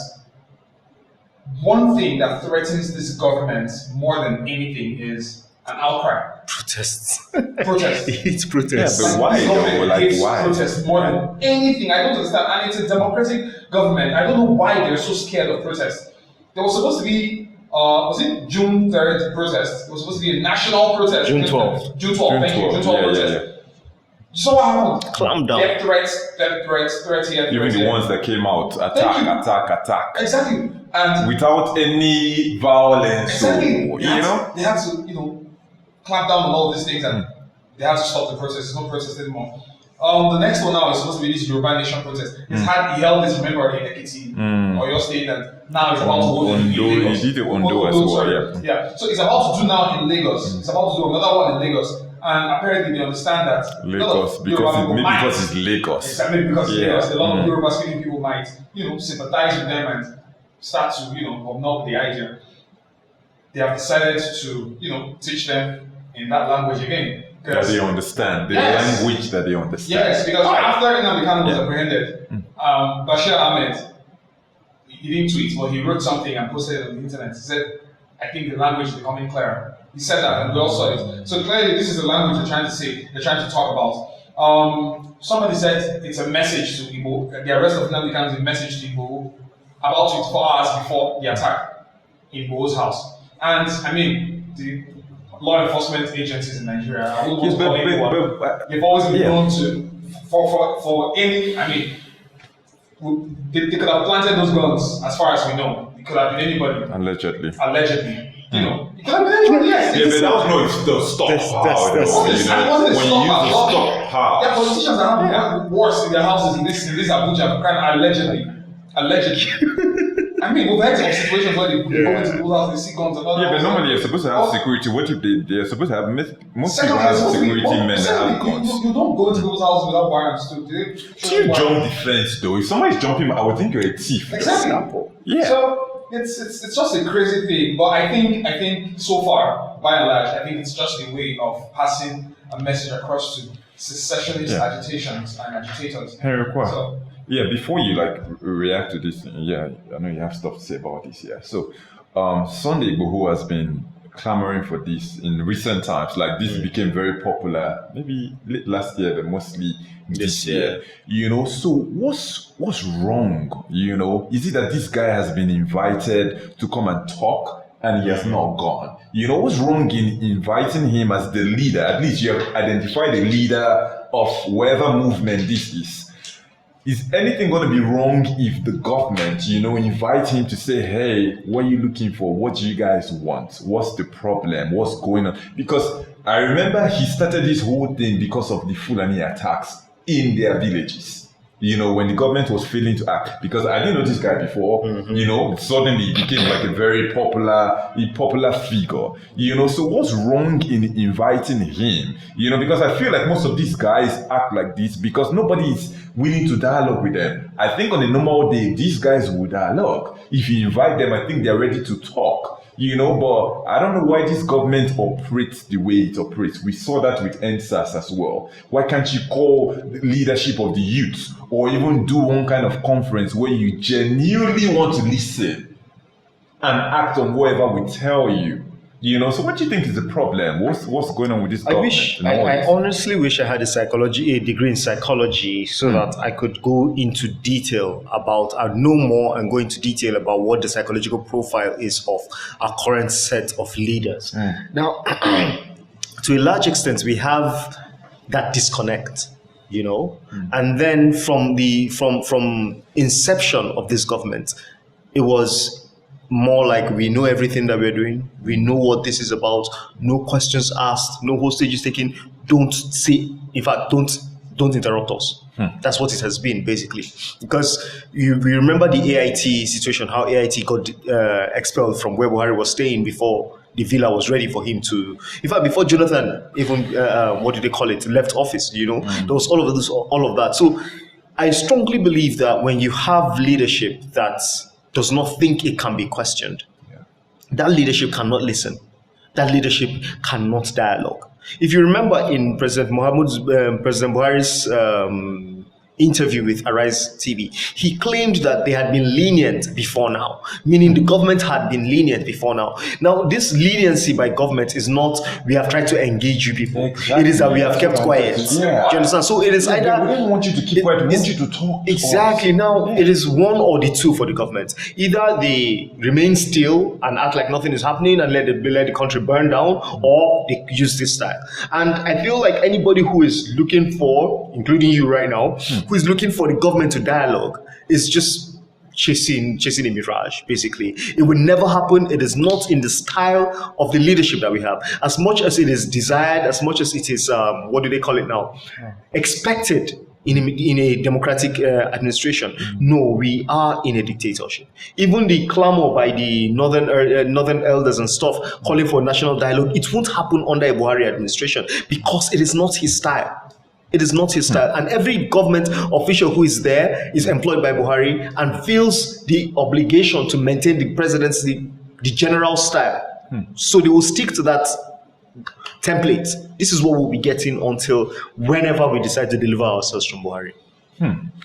one thing that threatens this government more than anything is an outcry. Protests. It's protests. Yeah, but why though? Why? Protests more than anything. I don't understand. And it's a democratic government. I don't know why they're so scared of protests. There was supposed to be, was it June 3rd protest? It was supposed to be a national protest. June 12th. June 12th, thank you. June 12th protest. Yeah. So what happened? Clamp down. Death threats here. Even the ones that came out, attack. Exactly. And without any violence. exactly. Or, They had to, clamp down on all these things, and they had to stop the protest. There's no protest anymore. The next one now is supposed to be this Yoruba Nation protest. He held this, remember, in Ekiti, or your state, and now it's about to hold it in Lagos. He did it Ondo as well, Yeah, so it's about to do now in Lagos. It's about to do another one in Lagos. And apparently they understand that Lagos, because it's Lagos. Exactly, because it's Lagos. A lot of Yoruba speaking people might, sympathize with them and start to, obnob the idea. They have decided to, teach them in that language again. That they understand, the language that they understand. Yes, because after Nnamdi Kanu was apprehended, Bashir Ahmed, he didn't tweet, but he wrote something and posted it on the internet. He said, I think the language is becoming clearer. He said that, and we all saw it. So clearly, this is the language they're trying to say, they're trying to talk about. Somebody said it's a message to Igboho. The arrest of Nnamdi Kanu is a message to Igboho about 24 hours before the attack in Igboho's house. And the law enforcement agencies in Nigeria, I don't want to call anyone, they've always been known to, for any, they could have planted those guns as far as we know. It could have been anybody. Allegedly. It could have been anybody, yes. Yeah, but that was the stop power. When you use the stop power. Yeah, politicians are having wars in their houses in this Abuja, allegedly. We've had some situations where they go into people's house, they see guns and all that. Yeah, but normally you're supposed to have security. What if they're supposed to have, most people have security men that have guns. You don't go into people's houses without warrants too. You jump the fence though. If somebody's jumping, I would think you're a thief. Exactly. Yeah. So it's just a crazy thing. But I think so far, by and large, I think it's just a way of passing a message across to secessionist agitations and agitators. Henry Oqua. Yeah, before you react to this, I know you have stuff to say about this. Yeah, so Sunday Igboho has been clamoring for this in recent times. This became very popular, maybe late last year, but mostly this year. So what's wrong? Is it that this guy has been invited to come and talk and he has not gone? What's wrong in inviting him as the leader? At least you have identified the leader of whatever movement this is. Is anything going to be wrong if the government, invite him to say, hey, what are you looking for? What do you guys want? What's the problem? What's going on? Because I remember he started this whole thing because of the Fulani attacks in their villages. When the government was failing to act, because I didn't know this guy before, suddenly he became a very popular figure, so what's wrong in inviting him? Because I feel like most of these guys act like this because nobody is willing to dialogue with them. I think on a normal day, these guys will dialogue. If you invite them, I think they're ready to talk. But I don't know why this government operates the way it operates. We saw that with NSAS as well. Why can't you call the leadership of the youth or even do one kind of conference where you genuinely want to listen and act on whatever we tell you? So what do you think is the problem? What's going on with this government? I honestly wish I had a degree in psychology so that I could go into detail about, know more and go into detail about what the psychological profile is of our current set of leaders. Now, to a large extent, we have that disconnect, and then from inception of this government, it was more like we know everything that we're doing. We know what this is about. No questions asked. No hostages taken. Don't say, in fact, don't interrupt us. That's what it has been, basically. Because we remember the AIT situation, how AIT got expelled from where Buhari was staying before the villa was ready for him to. In fact, before Jonathan even, left office, there was all of that. So I strongly believe that when you have leadership that does not think it can be questioned, that leadership cannot listen. That leadership cannot dialogue. If you remember in President Buhari's interview with Arise TV, he claimed that they had been lenient before now, meaning the government had been lenient before now. Now, this leniency by government is not, we have tried to engage you people. Exactly. It is that we have kept quiet. Yeah. Do you understand? So it is either... We don't want you to keep quiet, we want you to talk. Exactly. Now, it is one or the two for the government. Either they remain still and act like nothing is happening and let the country burn down, or they use this style. And I feel like anybody who is looking for, including you right now, who is looking for the government to dialogue is just chasing a mirage, basically. It will never happen. It is not in the style of the leadership that we have. As much as it is desired, as much as it is, expected in a democratic administration. No, we are in a dictatorship. Even the clamor by the northern elders and stuff calling for national dialogue, it won't happen under a Buhari administration because it is not his style. It is not his style. And every government official who is there is employed by Buhari and feels the obligation to maintain the presidency, the general style. So they will stick to that template. This is what we'll be getting until whenever we decide to deliver ourselves from Buhari.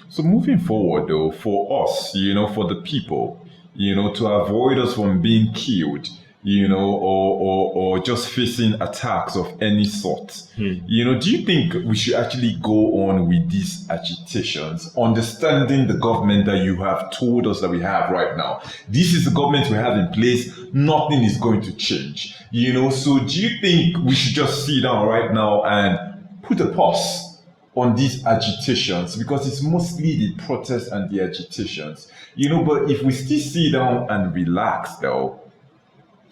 So moving forward, though, for us, for the people, to avoid us from being killed, or just facing attacks of any sort. Do you think we should actually go on with these agitations, understanding the government that you have told us that we have right now? This is the government we have in place. Nothing is going to change. So do you think we should just sit down right now and put a pause on these agitations? Because it's mostly the protests and the agitations. But if we still sit down and relax, though,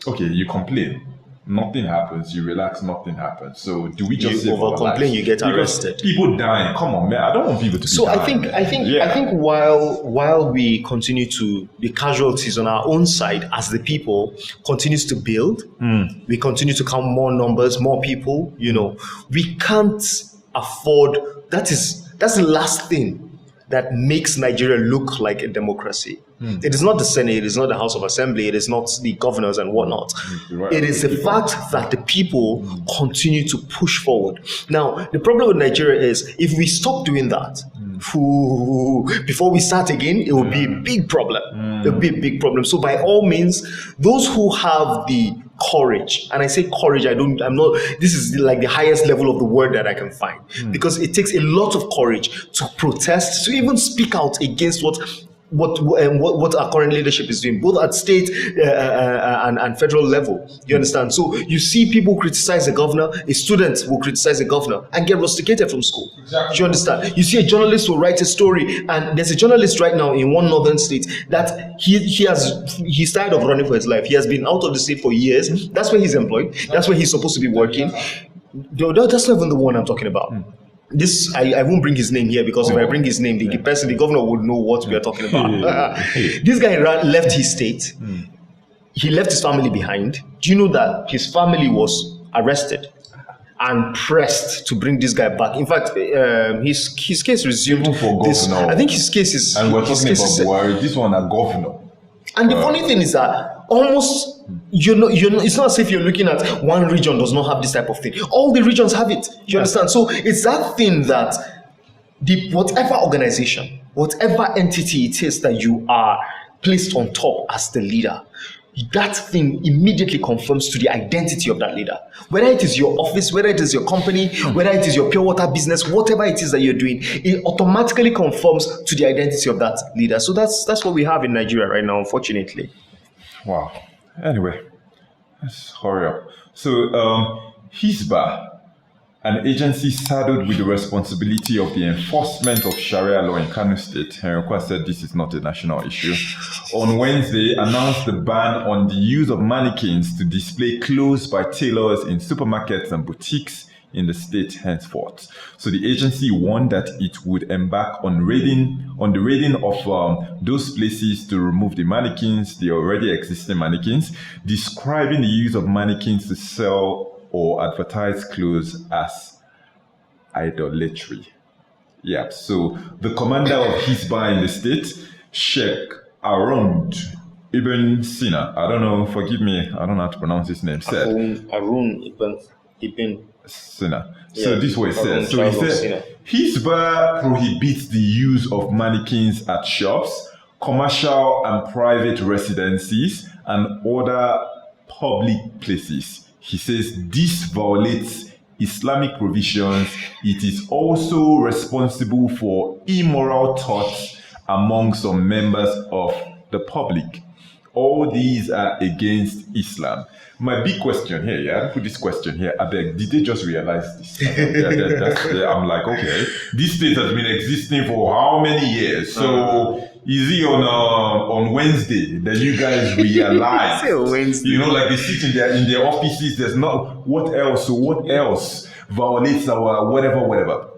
okay, you complain, nothing happens. You relax, nothing happens. So do we just over-complain? You get arrested. People dying. Come on, man. I don't want people to be dying. I think while we continue to the casualties on our own side as the people continues to build, we continue to count more numbers, more people. We can't afford. That's the last thing that makes Nigeria look like a democracy. It is not the Senate, it is not the House of Assembly, it is not the governors and whatnot. Right. It is the fact that the people continue to push forward. Now, the problem with Nigeria is if we stop doing that, before we start again, it will be a big problem. It will be a big problem. So by all means, those who have the courage, and I say courage, this is like the highest level of the word that I can find, because it takes a lot of courage to protest, to even speak out against what our current leadership is doing, both at state and federal level. You understand? So you see people criticize the governor, a student will criticize the governor and get rusticated from school. Exactly. Do you understand? You see a journalist will write a story, and there's a journalist right now in one northern state that he's tired of running for his life. He has been out of the state for years. That's where he's employed. That's where he's supposed to be working. That's not even the one I'm talking about. This I won't bring his name here, because if I bring his name, the governor would know what we are talking about. This guy left his state. He left his family behind. Do you know that his family was arrested and pressed to bring this guy back? In fact, his case resumed. I think his case is. And we're talking about Buhari. This one a governor. And the funny thing is that almost it's not as if you're looking at one region does not have this type of thing. All the regions have it. You understand? So it's that thing that whatever organization, whatever entity it is that you are placed on top as the leader, that thing immediately confirms to the identity of that leader. Whether it is your office, whether it is your company, whether it is your pure water business, whatever it is that you're doing, it automatically conforms to the identity of that leader. So that's what we have in Nigeria right now, unfortunately. Wow. Anyway, let's hurry up. So, Hisbah, an agency saddled with the responsibility of the enforcement of Sharia law in Kano State, Oqua said this is not a national issue, on Wednesday announced the ban on the use of mannequins to display clothes by tailors in supermarkets and boutiques in the state henceforth. So the agency warned that it would embark on the raiding of those places to remove the mannequins, the already existing mannequins, describing the use of mannequins to sell or advertise clothes as idolatry. Yeah, so the commander of Hisbah in the state, Sheikh Arun Ibn Sina, I don't know, forgive me, I don't know how to pronounce his name, said. Arun Ibn Sina. So this is what he said. So he said, Hisbah prohibits the use of mannequins at shops, commercial and private residencies, and other public places. He says this violates Islamic provisions. It is also responsible for immoral thoughts among some members of the public. All these are against Islam. My big question here, I put this question here. I beg, did they just realize this? I'm like, okay, this state has been existing for how many years? So is it on Wednesday that you guys realize? You know, like they sit in their offices. There's not what else? So what else violates our whatever?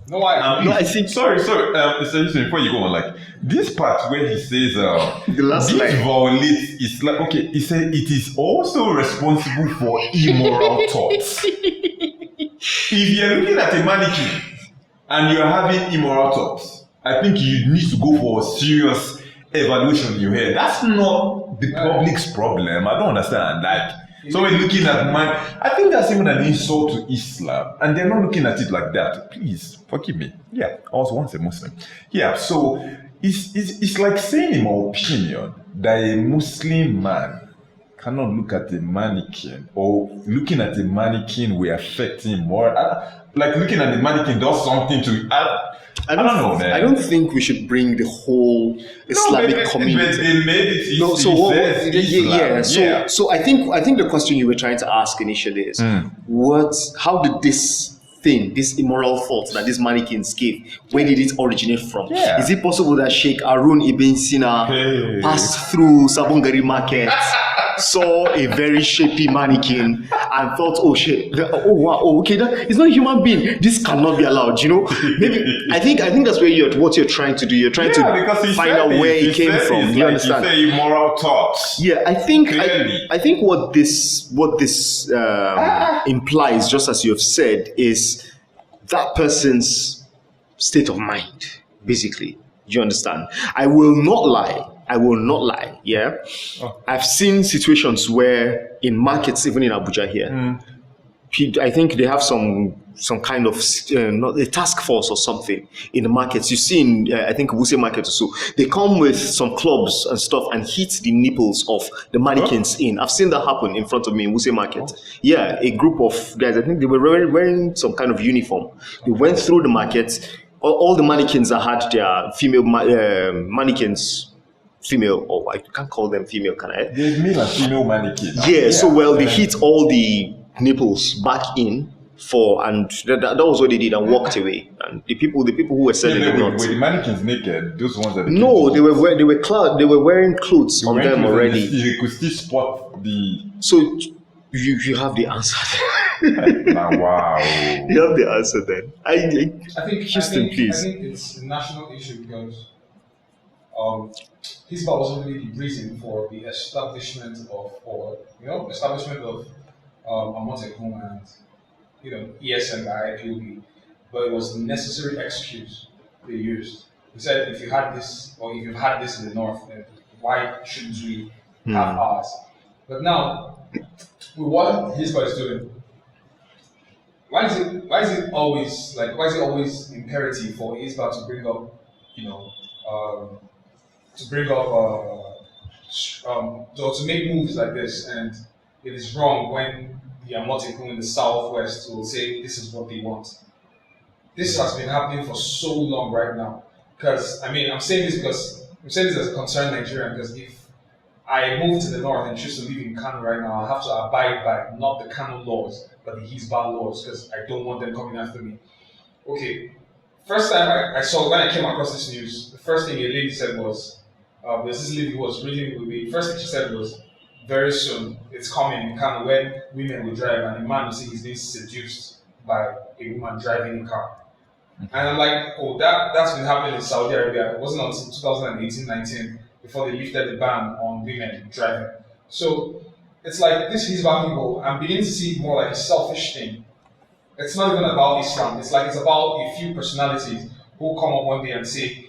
No, I think. Sorry. Before you go on, like this part where he says, the last this line violates Islam. Okay, he said it is also responsible for immoral thoughts. If you're looking at a mannequin and you're having immoral thoughts, I think you need to go for a serious evaluation in your head. That's not the public's problem. I don't understand. Like. So we're looking at I think that's even an insult to Islam, and they're not looking at it like that. Please forgive me. Yeah, I was once a Muslim. Yeah, so it's like saying, in my opinion, that a Muslim man cannot look at a mannequin, or looking at a mannequin will affect him more. Like looking at the mannequin does something to. I don't know, man. I don't think we should bring the whole Islamic community. They made it. No, so what? So I think the question you were trying to ask initially is, how did this immoral thought that these mannequins gave, where did it originate from? Yeah. Is it possible that Sheikh Arun Ibn Sina passed through Sabongari Market, saw a very shapy mannequin, and thought, oh shit, okay, it's not a human being. This cannot be allowed. You know, maybe I think that's what you're trying to do. You're trying to find out where it came from. You understand? He said immoral thoughts. Yeah, I think what this implies, just as you have said, is that person's state of mind, basically. Do you understand? I will not lie. Yeah. I've seen situations where in markets, even in Abuja here, I think they have some kind of not a task force or something in the markets. You see in I think Wuse market or so, they come with some clubs and stuff and hit the nipples of the mannequins in. I've seen that happen in front of me in Wuse market. Yeah, a group of guys, I think they were wearing some kind of uniform. They went through the market. All the mannequins that had their female mannequins, female, or I can't call them female, can I? There's male and female mannequins. Yeah, so they hit all the nipples back in and that was what they did and walked away. And the people who were selling were the mannequins naked? Those ones that they were wearing clothes on them already. You could still spot the. So you have the answer. Wow. You have the answer then. I think Houston, please. I think it's a national issue because Hisbah was only the reason for the establishment of Amotekun and ESN by IPOB, but it was the necessary excuse they used. They said if you had this or if you've had this in the north, then why shouldn't we have ours? But now, with what Hisbah is doing, why is it always imperative for Hisbah to bring up to make moves like this, and it is wrong when the Amotekun in the southwest will say this is what they want. This has been happening for so long right now. Because I'm saying this as a concerned Nigerian, because if I move to the north and choose to live in Kano right now, I have to abide by not the Kano laws, but the Hisbah laws, because I don't want them coming after me. Okay, first time I saw, when I came across this news, the first thing a lady said was, there's this lady who was reading it with me. First thing she said was, very soon, it's coming in Kano when women will drive and a man will see he's being seduced by a woman driving a car. And I'm like, oh, that's been happening in Saudi Arabia. It wasn't until 2018-19 before they lifted the ban on women driving. So it's like this Hisbah people, I'm beginning to see it more like a selfish thing. It's not even about Islam. It's like it's about a few personalities who come up one day and say,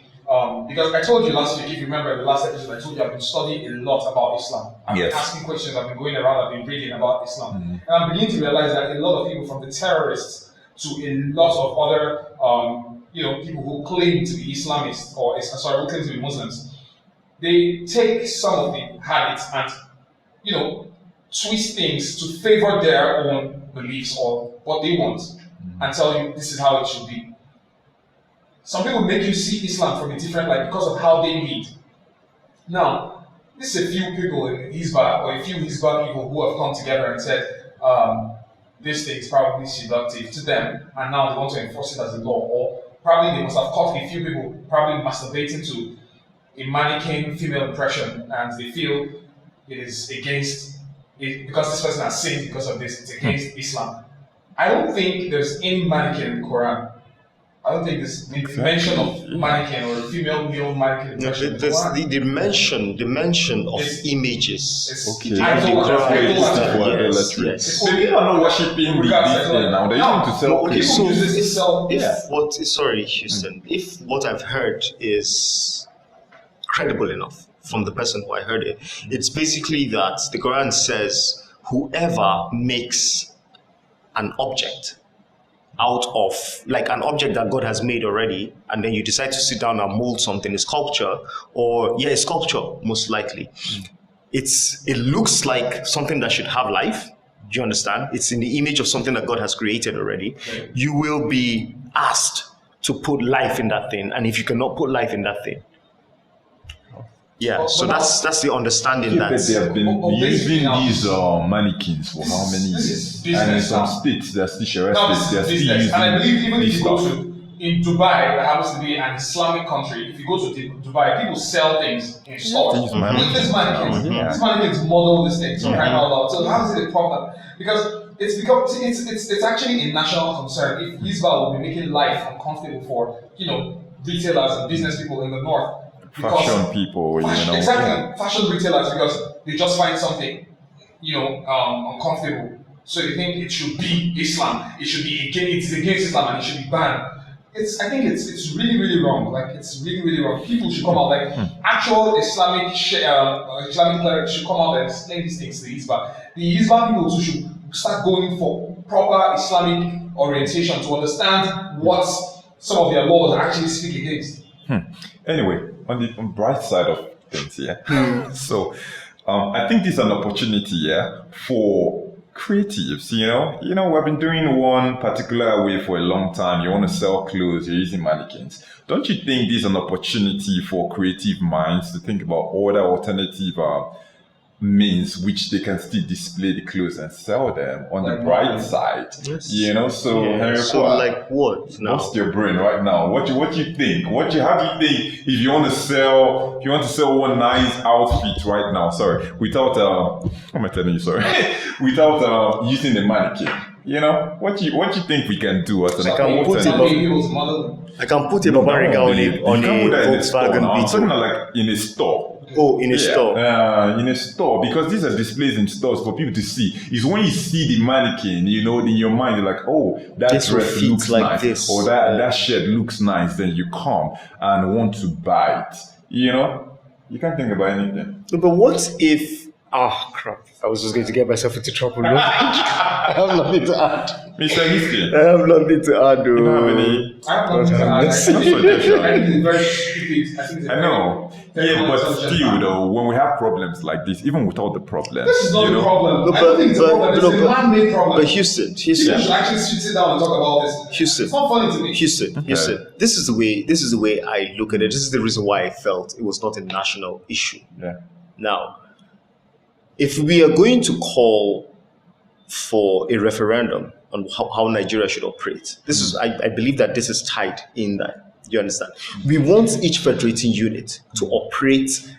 because I told you last week, if you remember the last episode, I told you I've been studying a lot about Islam. I've been asking questions, I've been going around, I've been reading about Islam. And I'm beginning to realize that a lot of people, from the terrorists to a lot of other people who claim to be Islamists, who claim to be Muslims, they take some of the habits and, twist things to favor their own beliefs or what they want and tell you this is how it should be. Some people make you see Islam from a different light because of how they lead. Now, this is a few people in Hisbah, or a few Hisbah people who have come together and said, this thing is probably seductive to them, and now they want to enforce it as a law. Or probably they must have caught a few people probably masturbating to a mannequin female impression, and they feel it is against it because this person has sinned because of this, it's against Islam. I don't think there's any mannequin in the Quran. I don't think there's the mention of mannequin or a female male mannequin impression. No, there's the mention of images. It's idolatry. Yes. So people are not worshipping this thing now. They're using to sell. Okay, so Houston, if what I've heard is credible enough from the person who I heard it, it's basically that the Quran says whoever makes an object out of, like an object that God has made already, and then you decide to sit down and mold something, a sculpture, a sculpture most likely. It looks like something that should have life. Do you understand? It's in the image of something that God has created already. Okay. You will be asked to put life in that thing, and if you cannot put life in that thing, so that's the understanding that they have been using these mannequins for how many years? And in some states, they're still arrested. They're still using. And I believe even if you go in Dubai, that happens to be an Islamic country, if you go to Dubai, people sell things in stores. These mannequins model this thing. So how is it a problem? Because it's actually a national concern. If Hisbah will be making life uncomfortable for retailers and business people in the north. Fashion people, exactly, fashion retailers, because they just find something, uncomfortable. So they think it should be Islam. It is against Islam and it should be banned. I think it's really, really wrong. Like, it's really, really wrong. People should come out, like actual Islamic clerics should come out and explain these things to the Hisbah. The Hisbah people too should start going for proper Islamic orientation to understand what some of their laws actually speak against. Anyway, on the bright side of things, so I think this is an opportunity, for creatives. We've been doing one particular way for a long time. You want to sell clothes, you're using mannequins. Don't you think this is an opportunity for creative minds to think about other alternative means which they can still display the clothes and sell them on the bright side? Yes. Henry, so like what now? What's your brain right now? What you think? How do you think if you want to sell one nice outfit right now? Sorry, without what am I telling you? Sorry, without using the mannequin. What you think we can do? I can put a Barbariga on a Volkswagen Beetle. I'm talking like in a store. Oh, in a store. In a store, because these are displays in stores for people to see. Is when you see the mannequin, in your mind, you're like, oh, that dress looks like nice, this, or that shirt looks nice. Then you come and want to buy it. You can't think about anything. No, but what if? Crap! I was just going to get myself into trouble. No? I have nothing to add. Mr. History. I have nothing to add. You don't have any? I have nothing to add. I think it's very stupid. I know. But still, though, when we have problems like this, even without the problem, this is not the problem. I don't think it's a problem. It's a man-made problem. But Houston, you should actually sit down and talk about this. Houston, it's not funny to me. Houston. This is the way I look at it. This is the reason why I felt it was not a national issue. Yeah. Now, if we are going to call for a referendum on how Nigeria should operate. This is, I believe that this is tied in that. You understand? We want each federating unit to operate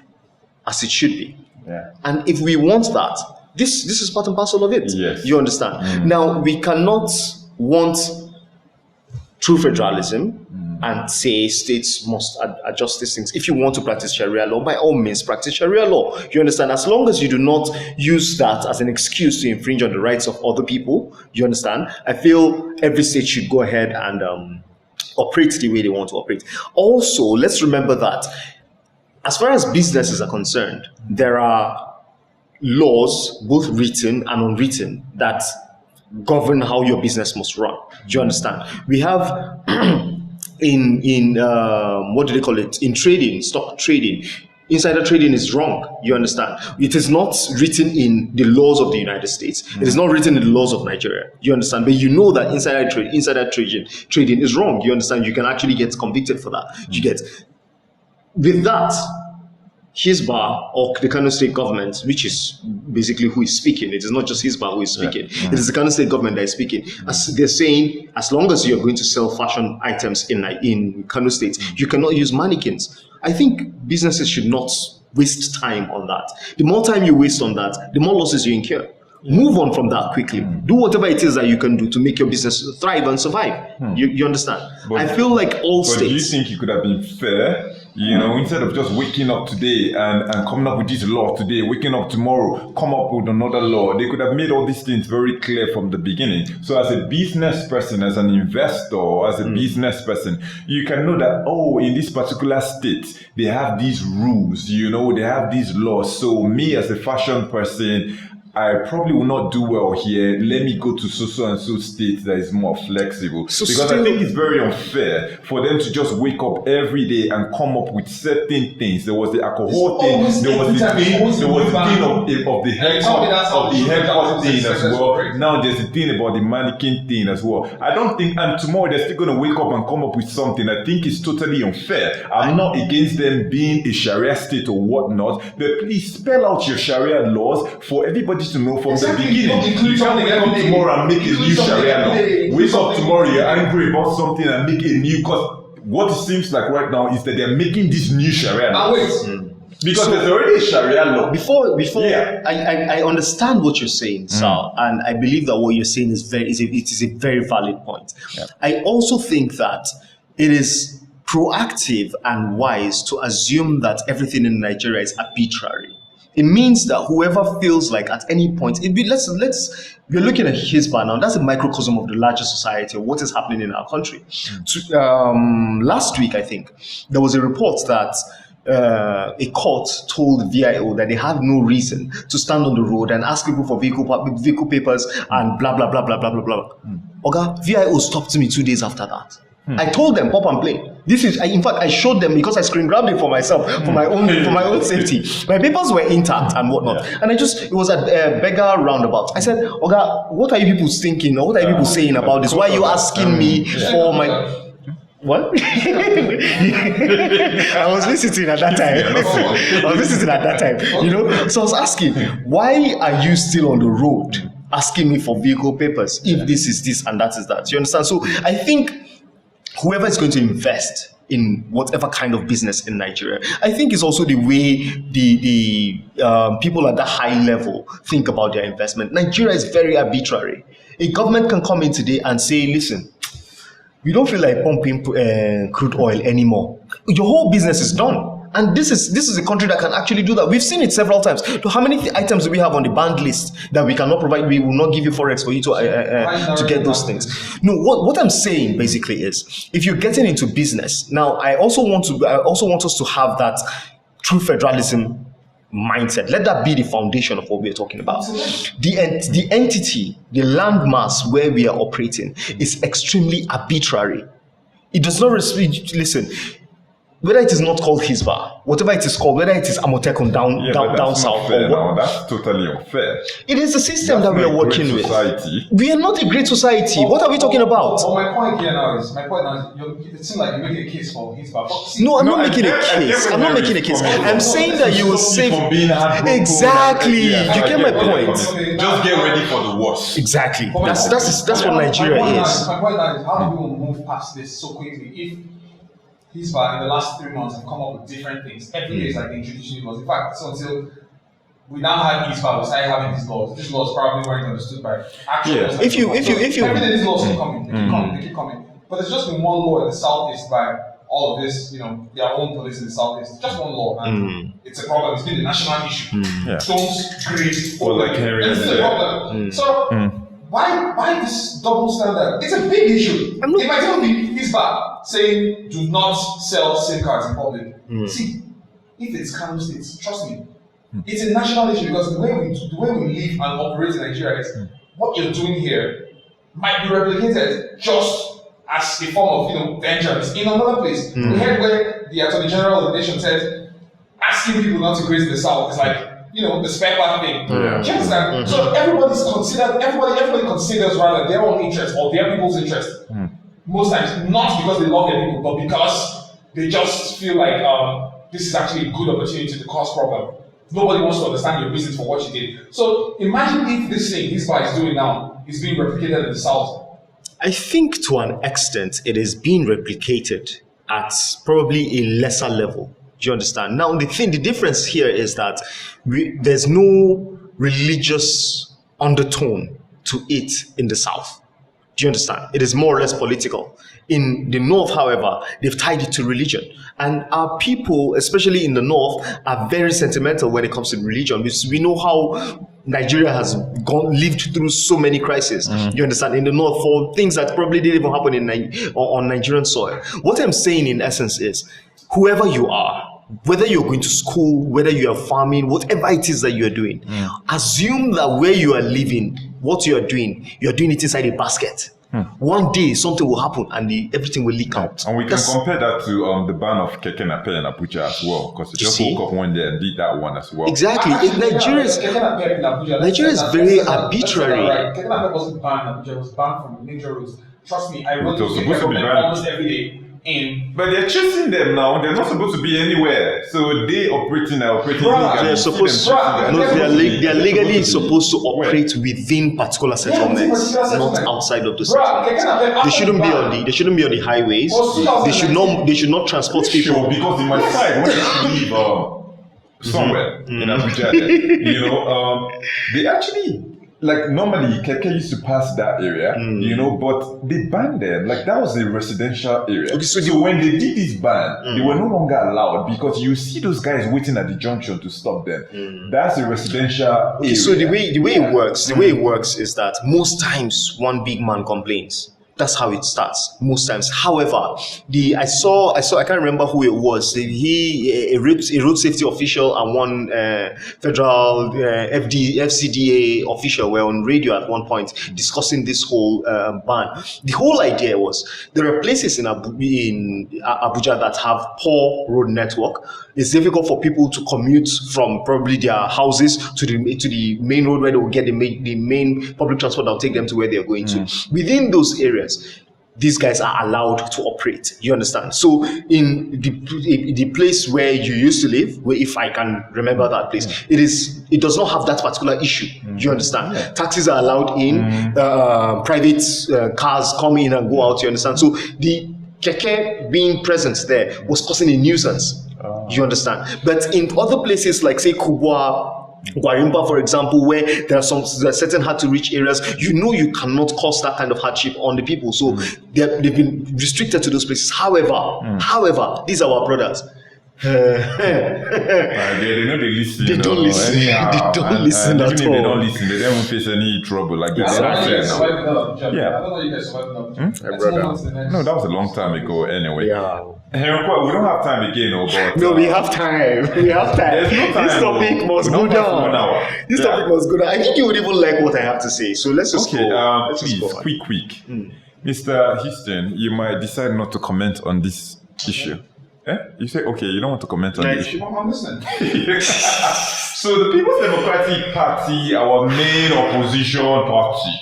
as it should be. Yeah. And if we want that, this is part and parcel of it. Yes. You understand? Now, we cannot want true federalism and say states must adjust these things. If you want to practice Sharia law, by all means, practice Sharia law. You understand? As long as you do not use that as an excuse to infringe on the rights of other people, you understand? I feel every state should go ahead and operate the way they want to operate. Also, let's remember that as far as businesses are concerned, there are laws, both written and unwritten, that govern how your business must run. Do you understand? We have in what do they call it? In trading, stock trading, insider trading is wrong. You understand? It is not written in the laws of the United States. It is not written in the laws of Nigeria. You understand? But you know that insider trading is wrong. You understand? You can actually get convicted for that. You get. With that, Hisbah, or the Kano State government, which is basically who is speaking, it is not just Hisbah who is speaking, it is the Kano State government that is speaking. As they're saying, as long as you're going to sell fashion items in Kano State, you cannot use mannequins. I think businesses should not waste time on that. The more time you waste on that, the more losses you incur. Move on from that quickly. Do whatever it is that you can do to make your business thrive and survive. You understand? But, I feel like all but states. do you think it could have been fair? You know, instead of just waking up today and coming up with this law today, waking up tomorrow, come up with another law. They could have made all these things very clear from the beginning. So as a business person, as an investor, as a business person, you can know that, oh, in this particular state, they have these rules, you know, they have these laws. So me as a fashion person, I probably will not do well here. Let me go to so and so state that is more flexible. Because I think it's very unfair for them to just wake up every day and come up with certain things. There was the alcohol thing. There was the thing of the haircut thing as well. Now there's the thing about the mannequin thing as well. I don't think, and tomorrow they're still going to wake up and come up with something. I think it's totally unfair. I'm not against them being a Sharia state or whatnot, but please spell out your Sharia laws for everybody to know from the beginning. You can't wake up tomorrow and make a new Sharia law. Wake up tomorrow, you're angry about something and make a new, because what it seems like right now is that they're making this new Sharia law. Because there's already a Sharia law. Before I understand what you're saying, Sal, and I believe that what you're saying is it is a very valid point. Yeah. I also think that it is proactive and wise to assume that everything in Nigeria is arbitrary. It means that whoever feels like at any point, we're looking at Hisbah now. That's a microcosm of the larger society of what is happening in our country. Last week, I think, there was a report that a court told VIO that they have no reason to stand on the road and ask people for vehicle papers and blah, blah, blah, blah, blah, blah, blah. Okay, VIO stopped me 2 days after that. I told them, pop and play. In fact, I showed them because I screen grabbed it for myself, for my own safety. My papers were intact and whatnot. And it was a beggar roundabout. I said, Oga, what are you people thinking? Or what are you people saying about this? Why are you asking me for my... What? I was visiting at that time. You know, so I was asking, why are you still on the road asking me for vehicle papers if this is this and that is that? You understand? So I think whoever is going to invest in whatever kind of business in Nigeria, I think it's also the way the people at the high level think about their investment. Nigeria is very arbitrary. A government can come in today and say, listen, we don't feel like pumping crude oil anymore. Your whole business is done. And this is a country that can actually do that. We've seen it several times. So how many items do we have on the banned list that we cannot provide? We will not give you forex for you to get those things. No, what I'm saying basically is, if you're getting into business now, I also want us to have that true federalism mindset. Let that be the foundation of what we are talking about. The entity, the landmass where we are operating is extremely arbitrary. It does not listen. whether it is not called Hisbah, whatever it is called, whether it is Amotekun down south, or what, that's totally unfair. It is the system that we are working with. Society. We are not a great society. What are we talking about? Well, my point now is, it seems like you're making a case for Hisbah. No, I'm not making a case. I'm not making a case. I'm saying that you will save. Exactly. You get my point. Just get ready for the worst. Exactly. That's what Nigeria is. My point now is, how do we move past this so quickly? If Hisbah in the last 3 months have come up with different things. Every day is like introducing laws. In fact, so until we now have Hisbah, we started having these laws. These laws probably weren't understood by actual laws. If you every day these laws keep coming, they keep coming. But there's just been one law in the southeast by all of this, their own police in the southeast. Just one law, and it's a problem. It's been a national issue. Don't grade. Or like Henry. This is a problem. So. Why this double standard? It's a big issue. It might even be Hisbah saying do not sell SIM cards in public. See, if it's Kano State, trust me, it's a national issue because the way we live and operate in Nigeria is what you're doing here might be replicated just as a form of vengeance in another place. We heard where the Attorney General of the nation said asking people not to graze in the South is like the spare part thing. Do you understand? So everybody considers rather their own interest or their people's interest. Most times, not because they love their people, but because they just feel like this is actually a good opportunity to cause problem. Nobody wants to understand your reasons for what you did. So imagine if this thing Hisbah is doing now is being replicated in the South. I think to an extent it is being replicated at probably a lesser level. Do you understand? Now, the difference here is that there's no religious undertone to it in the South. Do you understand? It is more or less political. In the North, however, they've tied it to religion. And our people, especially in the North, are very sentimental when it comes to religion. We know how Nigeria has lived through so many crises. You understand? In the North, for things that probably didn't even happen on Nigerian soil. What I'm saying in essence is, whoever you are, whether you're going to school, whether you are farming, whatever it is that you're doing, assume that where you are living, what you're doing it inside a basket. One day something will happen and everything will leak out. And we can compare that to the ban of Keke Nape in Abuja as well, because they just woke up one day and did that one as well. Exactly. Nigeria is very arbitrary. Keke Nape wasn't banned in Abuja, it was banned from major roads. Trust me, I run to almost every day. But they're chasing them now. They're not supposed to be anywhere. So they operating legally. They're supposed they're legally supposed to operate within particular settlements, not outside of the settlements. They shouldn't be on the highways. They should not transport people. Sure, because in my side, when I leave somewhere in Abuja, they actually. Like normally, Keke used to pass that area, but they banned them. Like that was a residential area. Okay, so when they did this ban, they were no longer allowed because you see those guys waiting at the junction to stop them. That's a residential area. So the way it works is that most times one big man complains. That's how it starts most times. However, I can't remember who it was. A road safety official and one federal FCDA official were on radio at one point discussing this whole ban. The whole idea was there are places in Abuja that have poor road network. It's difficult for people to commute from probably their houses to the main road where they will get the main public transport that will take them to where they are going to. Within those areas, these guys are allowed to operate. You understand? So in the place where you used to live, where if I can remember that place, it does not have that particular issue. You understand? Taxis are allowed in, private cars come in and go out. You understand? So the Keke being present there was causing a nuisance. You understand? But in other places like say Kubwa, Gwarimpa, for example, where there are certain hard-to-reach areas, you cannot cause that kind of hardship on the people. So they've been restricted to those places. However, these are our brothers. They know they listen. They don't listen. They don't listen at all. They don't listen. They don't face any trouble. Like they don't care now. I don't know you guys survived now. No, that was a long time ago. Anyway. Yeah. We don't have time again, but no, we have time. We have time. There's no time. This topic must go down. This topic must go down. I think you would even like what I have to say. So let's just go. Please, quick. Mr. Houston, you might decide not to comment on this issue. You say, okay, you don't want to comment on this. I'm listening. So the People's Democratic Party, our main opposition party,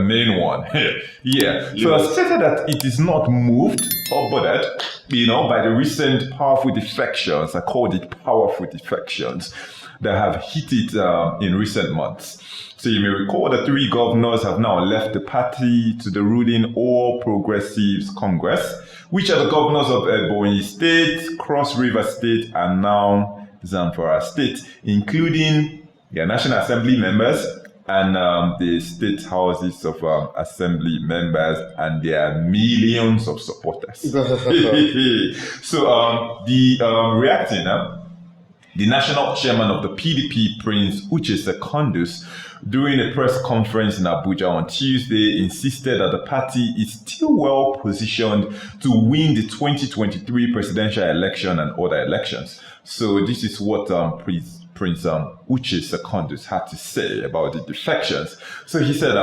main one, so has stated that it is not moved or bothered, by the recent powerful defections. I called it powerful defections that have hit it in recent months. So you may recall the 3 governors have now left the party to the ruling All Progressives Congress, which are the governors of Ebonyi State, Cross River State, and now Zamfara State, including their National Assembly members and the state houses of assembly members and their millions of supporters. So reacting the national chairman of the PDP, Prince Uche Secondus, during a press conference in Abuja on Tuesday, insisted that the party is still well positioned to win the 2023 presidential election and other elections. So this is what Prince Uche Secondus had to say about the defections. So he said,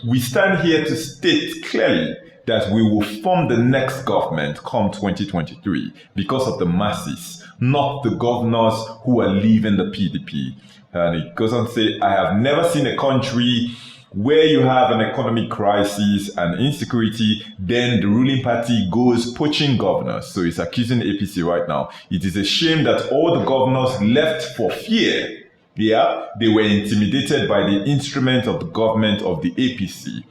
we stand here to state clearly that we will form the next government come 2023 because of the masses, not the governors who are leaving the PDP. And it goes on to say, I have never seen a country where you have an economic crisis and insecurity, then the ruling party goes poaching governors. So it's accusing APC right now. It is a shame that all the governors left for fear. Yeah, they were intimidated by the instrument of the government of the APC.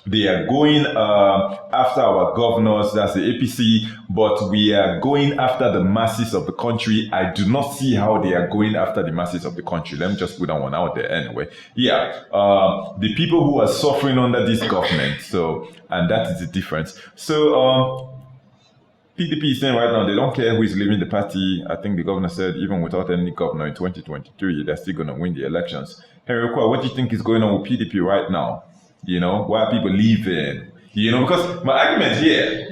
They are going after our governors, that's the APC, but we are going after the masses of the country. I do not see how they are going after the masses of the country. Let me just put that one out there anyway. Yeah, the people who are suffering under this government, so, and that is the difference. So, PDP is saying right now they don't care who is leaving the party. I think the governor said even without any governor in 2023, they're still going to win the elections. Henry Oqua, what do you think is going on with PDP right now? Why are people leaving? Because my argument here,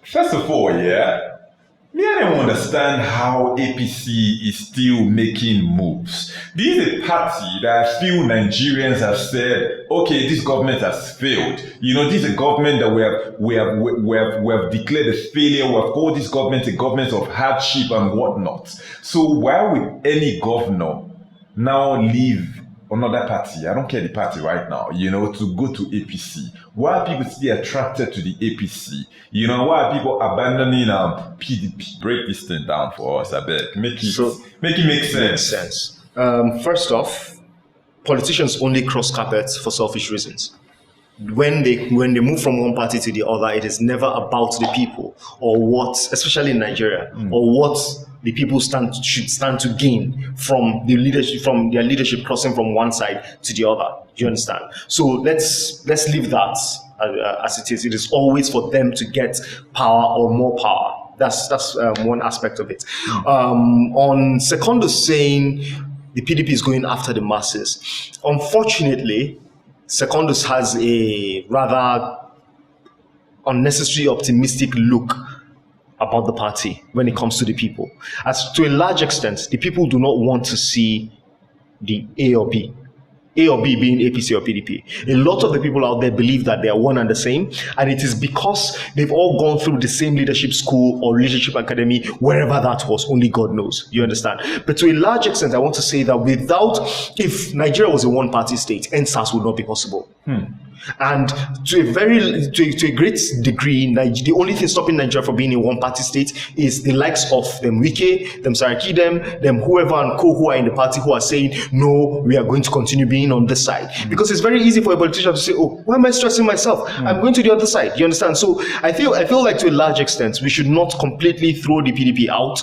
first of all, me, I don't understand how APC is still making moves. This is a party that I feel Nigerians have said, okay, this government has failed. This is a government that we have declared a failure. We have called this government a government of hardship and whatnot. So why would any governor now leave another party? I don't care the party right now, to go to APC. Why are people still attracted to the APC? Why are people abandoning PDP? Break this thing down for us, I beg. Make it make sense. Makes sense. First off, politicians only cross carpets for selfish reasons. When they move from one party to the other, it is never about the people or what, especially in Nigeria, or what the people should stand to gain from the leadership, from their leadership crossing from one side to the other. Do you understand? So let's leave that as it is. It is always for them to get power or more power. That's one aspect of it. On Secondus saying the PDP is going after the masses, unfortunately, Secondus has a rather unnecessary optimistic look about the party when it comes to the people. As to a large extent, the people do not want to see the A or B. A or B being APC or PDP. A lot of the people out there believe that they are one and the same, and it is because they've all gone through the same leadership school or leadership academy, wherever that was, only God knows. You understand? But to a large extent, I want to say that if Nigeria was a one-party state, NSAS would not be possible. And to a great degree, the only thing stopping Nigeria from being a one-party state is the likes of them Wike, them Saraki, them whoever and co who are in the party who are saying, no, we are going to continue being on this side. Because it's very easy for a politician to say, oh, why am I stressing myself? I'm going to the other side. You understand? So I feel like to a large extent, we should not completely throw the PDP out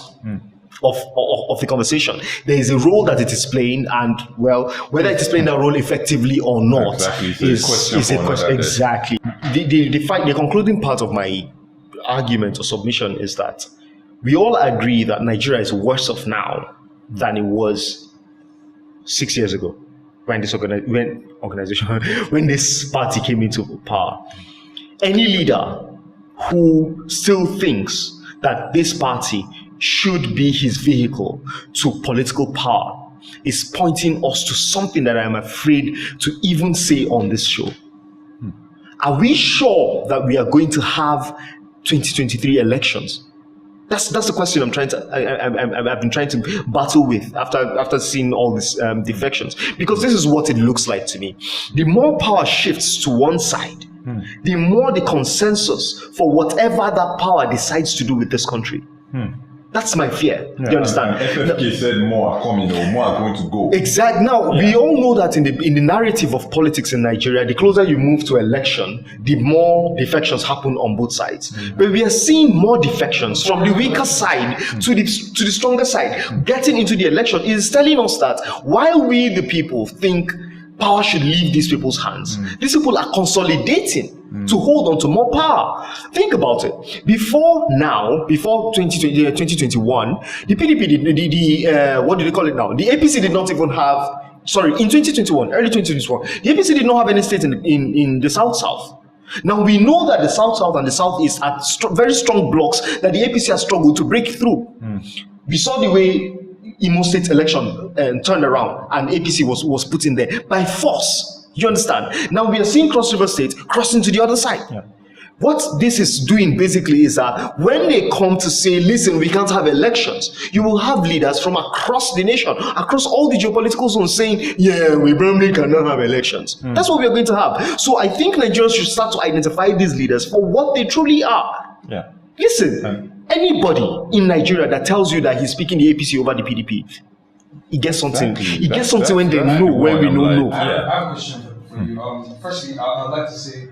of the conversation. There is a role that it is playing, and well, whether it is playing that role effectively or not is a question. Exactly. The concluding part of my argument or submission is that we all agree that Nigeria is worse off now than it was 6 years ago when this when this party came into power. Any leader who still thinks that this party should be his vehicle to political power is pointing us to something that I am afraid to even say on this show. Are we sure that we are going to have 2023 elections? That's the question I've been trying to battle with after seeing all these defections, because this is what it looks like to me. The more power shifts to one side, the more the consensus for whatever that power decides to do with this country. That's my fear. Do you understand? FFK said more are coming, or more are going to go. Exactly. Now, we all know that in the narrative of politics in Nigeria, the closer you move to election, the more defections happen on both sides. But we are seeing more defections from the weaker side to the stronger side. Getting into the election is telling us that while we, the people, think power should leave these people's hands, these people are consolidating to hold on to more power. Think about it. Before 2021, the PDP did what do they call it now? The APC did not even have, in 2021, early 2021, the APC did not have any state in the South. Now we know that the South and the Southeast are very strong blocks that the APC has struggled to break through. We saw the way Imo State election turned around and APC was put in there by force. You understand? Now we are seeing Cross River State crossing to the other side. What this is doing basically is that when they come to say, listen, we can't have elections, you will have leaders from across the nation, across all the geopolitical zones saying, yeah, we probably cannot have elections. That's what we are going to have. So I think Nigerians should start to identify these leaders for what they truly are. Listen, anybody in Nigeria that tells you that he's speaking the APC over the PDP, he gets something. He gets something when they know, when we don't know. I have a question for you. Firstly, I'd like to say it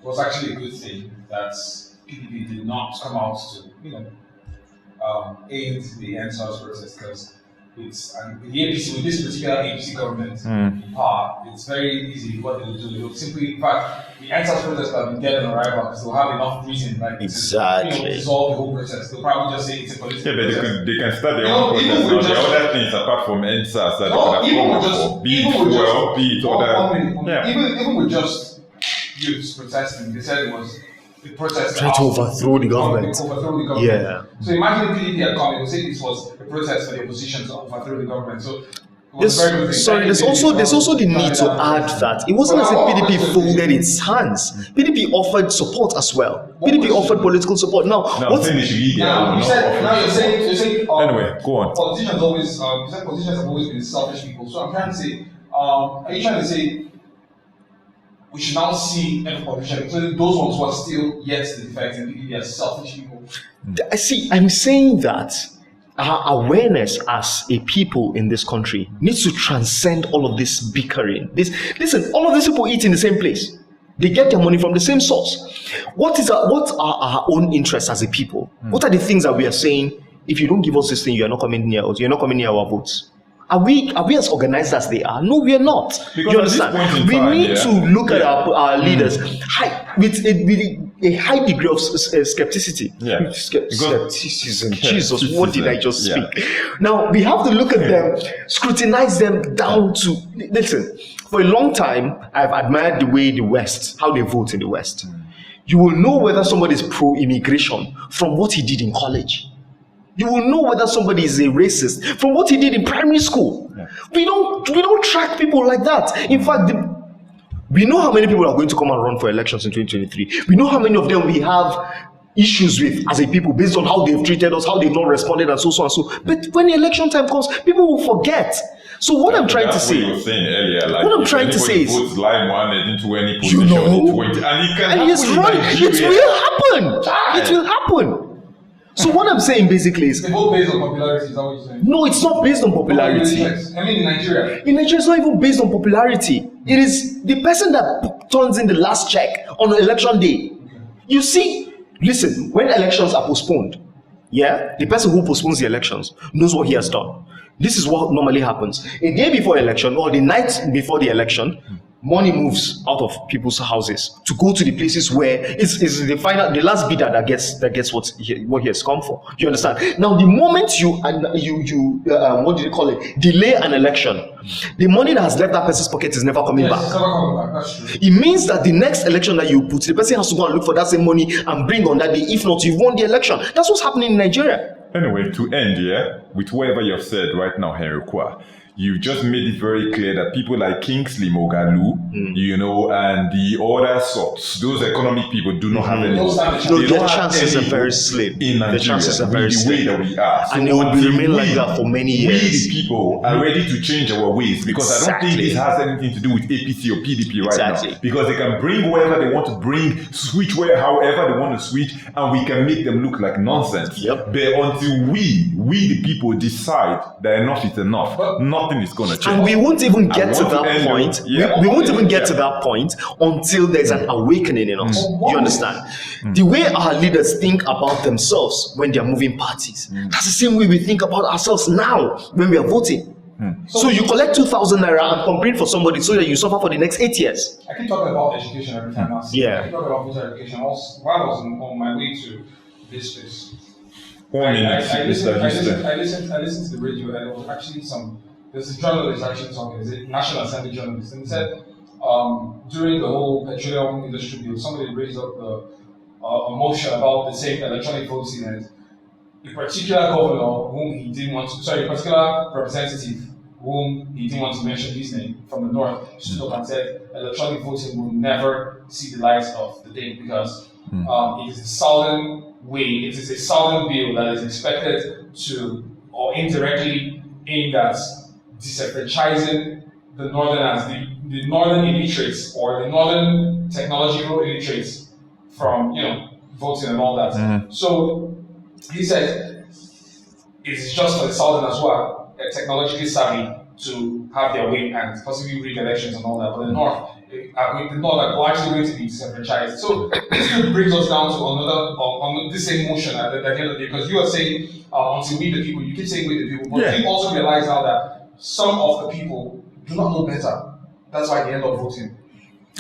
was actually a good thing that PDP did not come out to, aid the NSAS protest, because it's the APC, with this particular APC government in power, it's very easy what they'll do. They'll simply, in fact, the NSAS protest have been dead on arrival because they'll have enough reason, to dissolve the whole process. They'll probably just say it's a political process. They can start their own protest. Now, there are other things apart from NSAS that they could have come for. Even with just youths protesting, they said it was the protest trying to overthrow the government. Yeah. So imagine the PDP had come, they would say this was a protest for the opposition to overthrow the government. So there's also the need to add that it wasn't as if PDP folded its hands. PDP offered support as well. PDP offered political support. Now you're saying anyway, go on. Politicians always you said politicians have always been selfish people. So I'm trying to say, are you trying to say we should now see every politician, including those ones who are still yet to defect in PDP, as selfish people? I'm saying that our awareness as a people in this country needs to transcend all of this bickering. Listen, all of these people eat in the same place. They get their money from the same source. What are our own interests as a people? What are the things that we are saying? If you don't give us this thing, you're not coming near us. You're not coming near our votes. Are we as organized as they are? No, we are not. Because you understand? We need to look at our leaders with a high degree of skepticity. Skepticism. Jesus, what did I just speak? Now, we have to look at them, scrutinize them down to... Listen, for a long time, I've admired the way the West, how they vote in the West. You will know whether somebody is pro-immigration from what he did in college. You will know whether somebody is a racist from what he did in primary school. We don't track people like that. In fact, we know how many people are going to come and run for elections in 2023. We know how many of them we have issues with as a people based on how they've treated us, how they've not responded, and so on and so. But when the election time comes, people will forget. So what I'm trying to say, what you were saying earlier, what I'm trying to say is, votes line one into any position in 20, and it's right. It will happen. It will happen. So what I'm saying basically is... They vote based on popularity, is that what you're saying? No, it's not based on popularity. I mean in Nigeria. In Nigeria, it's not even based on popularity. It is the person that turns in the last check on election day. You see, listen, when elections are postponed, the person who postpones the elections knows what he has done. This is what normally happens. A day before election or the night before the election, money moves out of people's houses to go to the places where it's the last bidder that gets what he has come for. You understand? Now, the moment you what do you call it? Delay an election, the money that has left that person's pocket is never coming back. It's never coming back. That's true. It means that the next election that you put, the person has to go and look for that same money and bring on that day. If not, you've won the election. That's what's happening in Nigeria. Anyway, to end with whatever you've said right now, Henry Oqua, you just made it very clear that people like Kingsley Moghalu, and the other sorts, those economic people do not have any. Their chances are very slim. In Nigeria, the chances are very slim. The way that we are. So and it will remain like that for many years. We, the people, are ready to change our ways, because I don't think this has anything to do with APC or PDP right now. Because they can bring whoever they want to bring, switch however they want to switch, and we can make them look like nonsense. Yep. But until we the people, decide that enough is enough, nothing is going to change. And we won't even get to that point. We won't even get to that point until there's an awakening in us. You understand? The way our leaders think about themselves when they are moving parties, that's the same way we think about ourselves now when we are voting. So you collect 2,000 naira and complain for somebody so that you suffer for the next 8 years. I keep talking about education every time I see. I keep talking about voter education. While I was on my way to this place, I listened to the radio, and there was actually there's a journalist actually talking, it's a National Assembly journalist, and he said during the whole petroleum industry bill, somebody raised up a motion about the same electronic voting, and a particular governor whom he didn't want to, a particular representative whom he didn't want to mention his name from the north, stood up and said electronic voting will never see the light of the day because it is a southern way, it is a southern bill that is expected to, or indirectly aimed at disenfranchising the northerners, the northern illiterates or the northern technological illiterates from, voting and all that. So he said it's just for the southern as well, technologically savvy to have their way and possibly rig elections and all that. But the north are actually going to be disenfranchised. So this brings us down to on the same motion at the end of the day, because you are saying until we the people, you keep saying we the people, but you also realize now that some of the people do not know better. That's why they end up voting.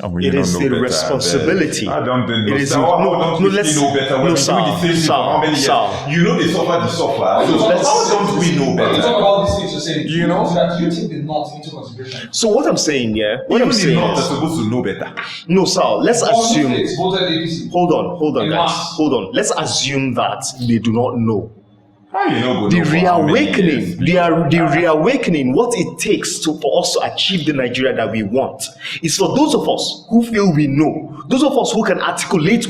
It is a responsibility. I don't think it is let's know better when we do the same thing for how many years? You know they suffer the suffer. So how don't we know better? You talk about these things you're saying, that you take the North into consideration. So what I'm saying here, Even the North are supposed to know better. No, sir. Let's assume. Hold on, guys. Hold on. Let's assume that they do not know. The reawakening, what it takes for us to achieve the Nigeria that we want, is for those of us who feel we know, those of us who can articulate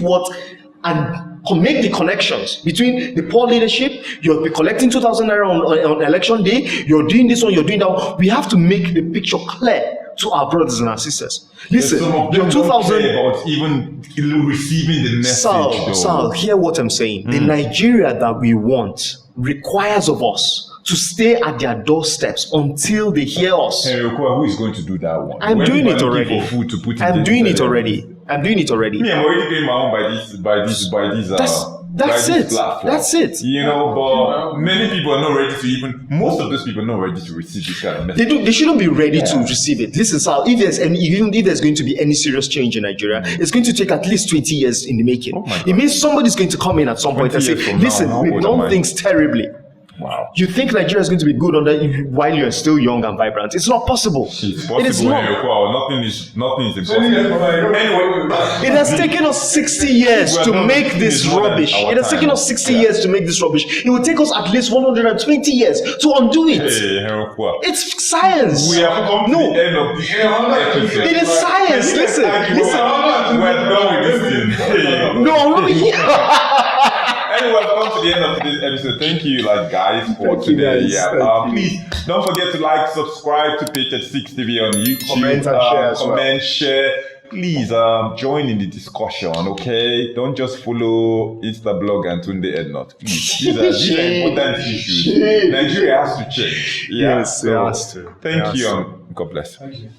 and make the connections between the poor leadership. You'll be collecting 2,000 naira on election day, you're doing this one, you're doing that one. We have to make the picture clear to our brothers and our sisters. Listen, your 2,000 about even receiving the message. Sal, hear what I'm saying. The Nigeria that we want requires of us to stay at their doorsteps until they hear us. Who is going to do that one? I'm doing it already. I'm doing it already. Me, I'm already doing my own by this That's it. Platform. That's it. But many people are not ready to most of those people are not ready to receive this kind of message. They shouldn't be ready to receive it. Listen, Sal, if there's going to be any serious change in Nigeria, it's going to take at least 20 years in the making. It means somebody's going to come in at some point and say, listen, we've done things terribly. Wow. You think Nigeria is going to be good while you're still young and vibrant? It's not possible. It's possible. It is not. Nothing is impossible. Anyway, it has taken us 60 years to make this rubbish. It has taken us 60 years to make this rubbish. It will take us at least 120 years to undo it. It's science. We have come to the end of the episode. It is science. Listen. We're done with this thing. No, I'm not here. Anyway, we've come to the end of today's episode. Thank you, guys, for today. Please don't forget to subscribe to Page 6 TV on YouTube. Comment and share. Share. Please join in the discussion, okay? Don't just follow Instablog and Tunde Ednot. Please, these are important issues. Nigeria has to change. Yes, it has to. Thank you. God bless. Thank you.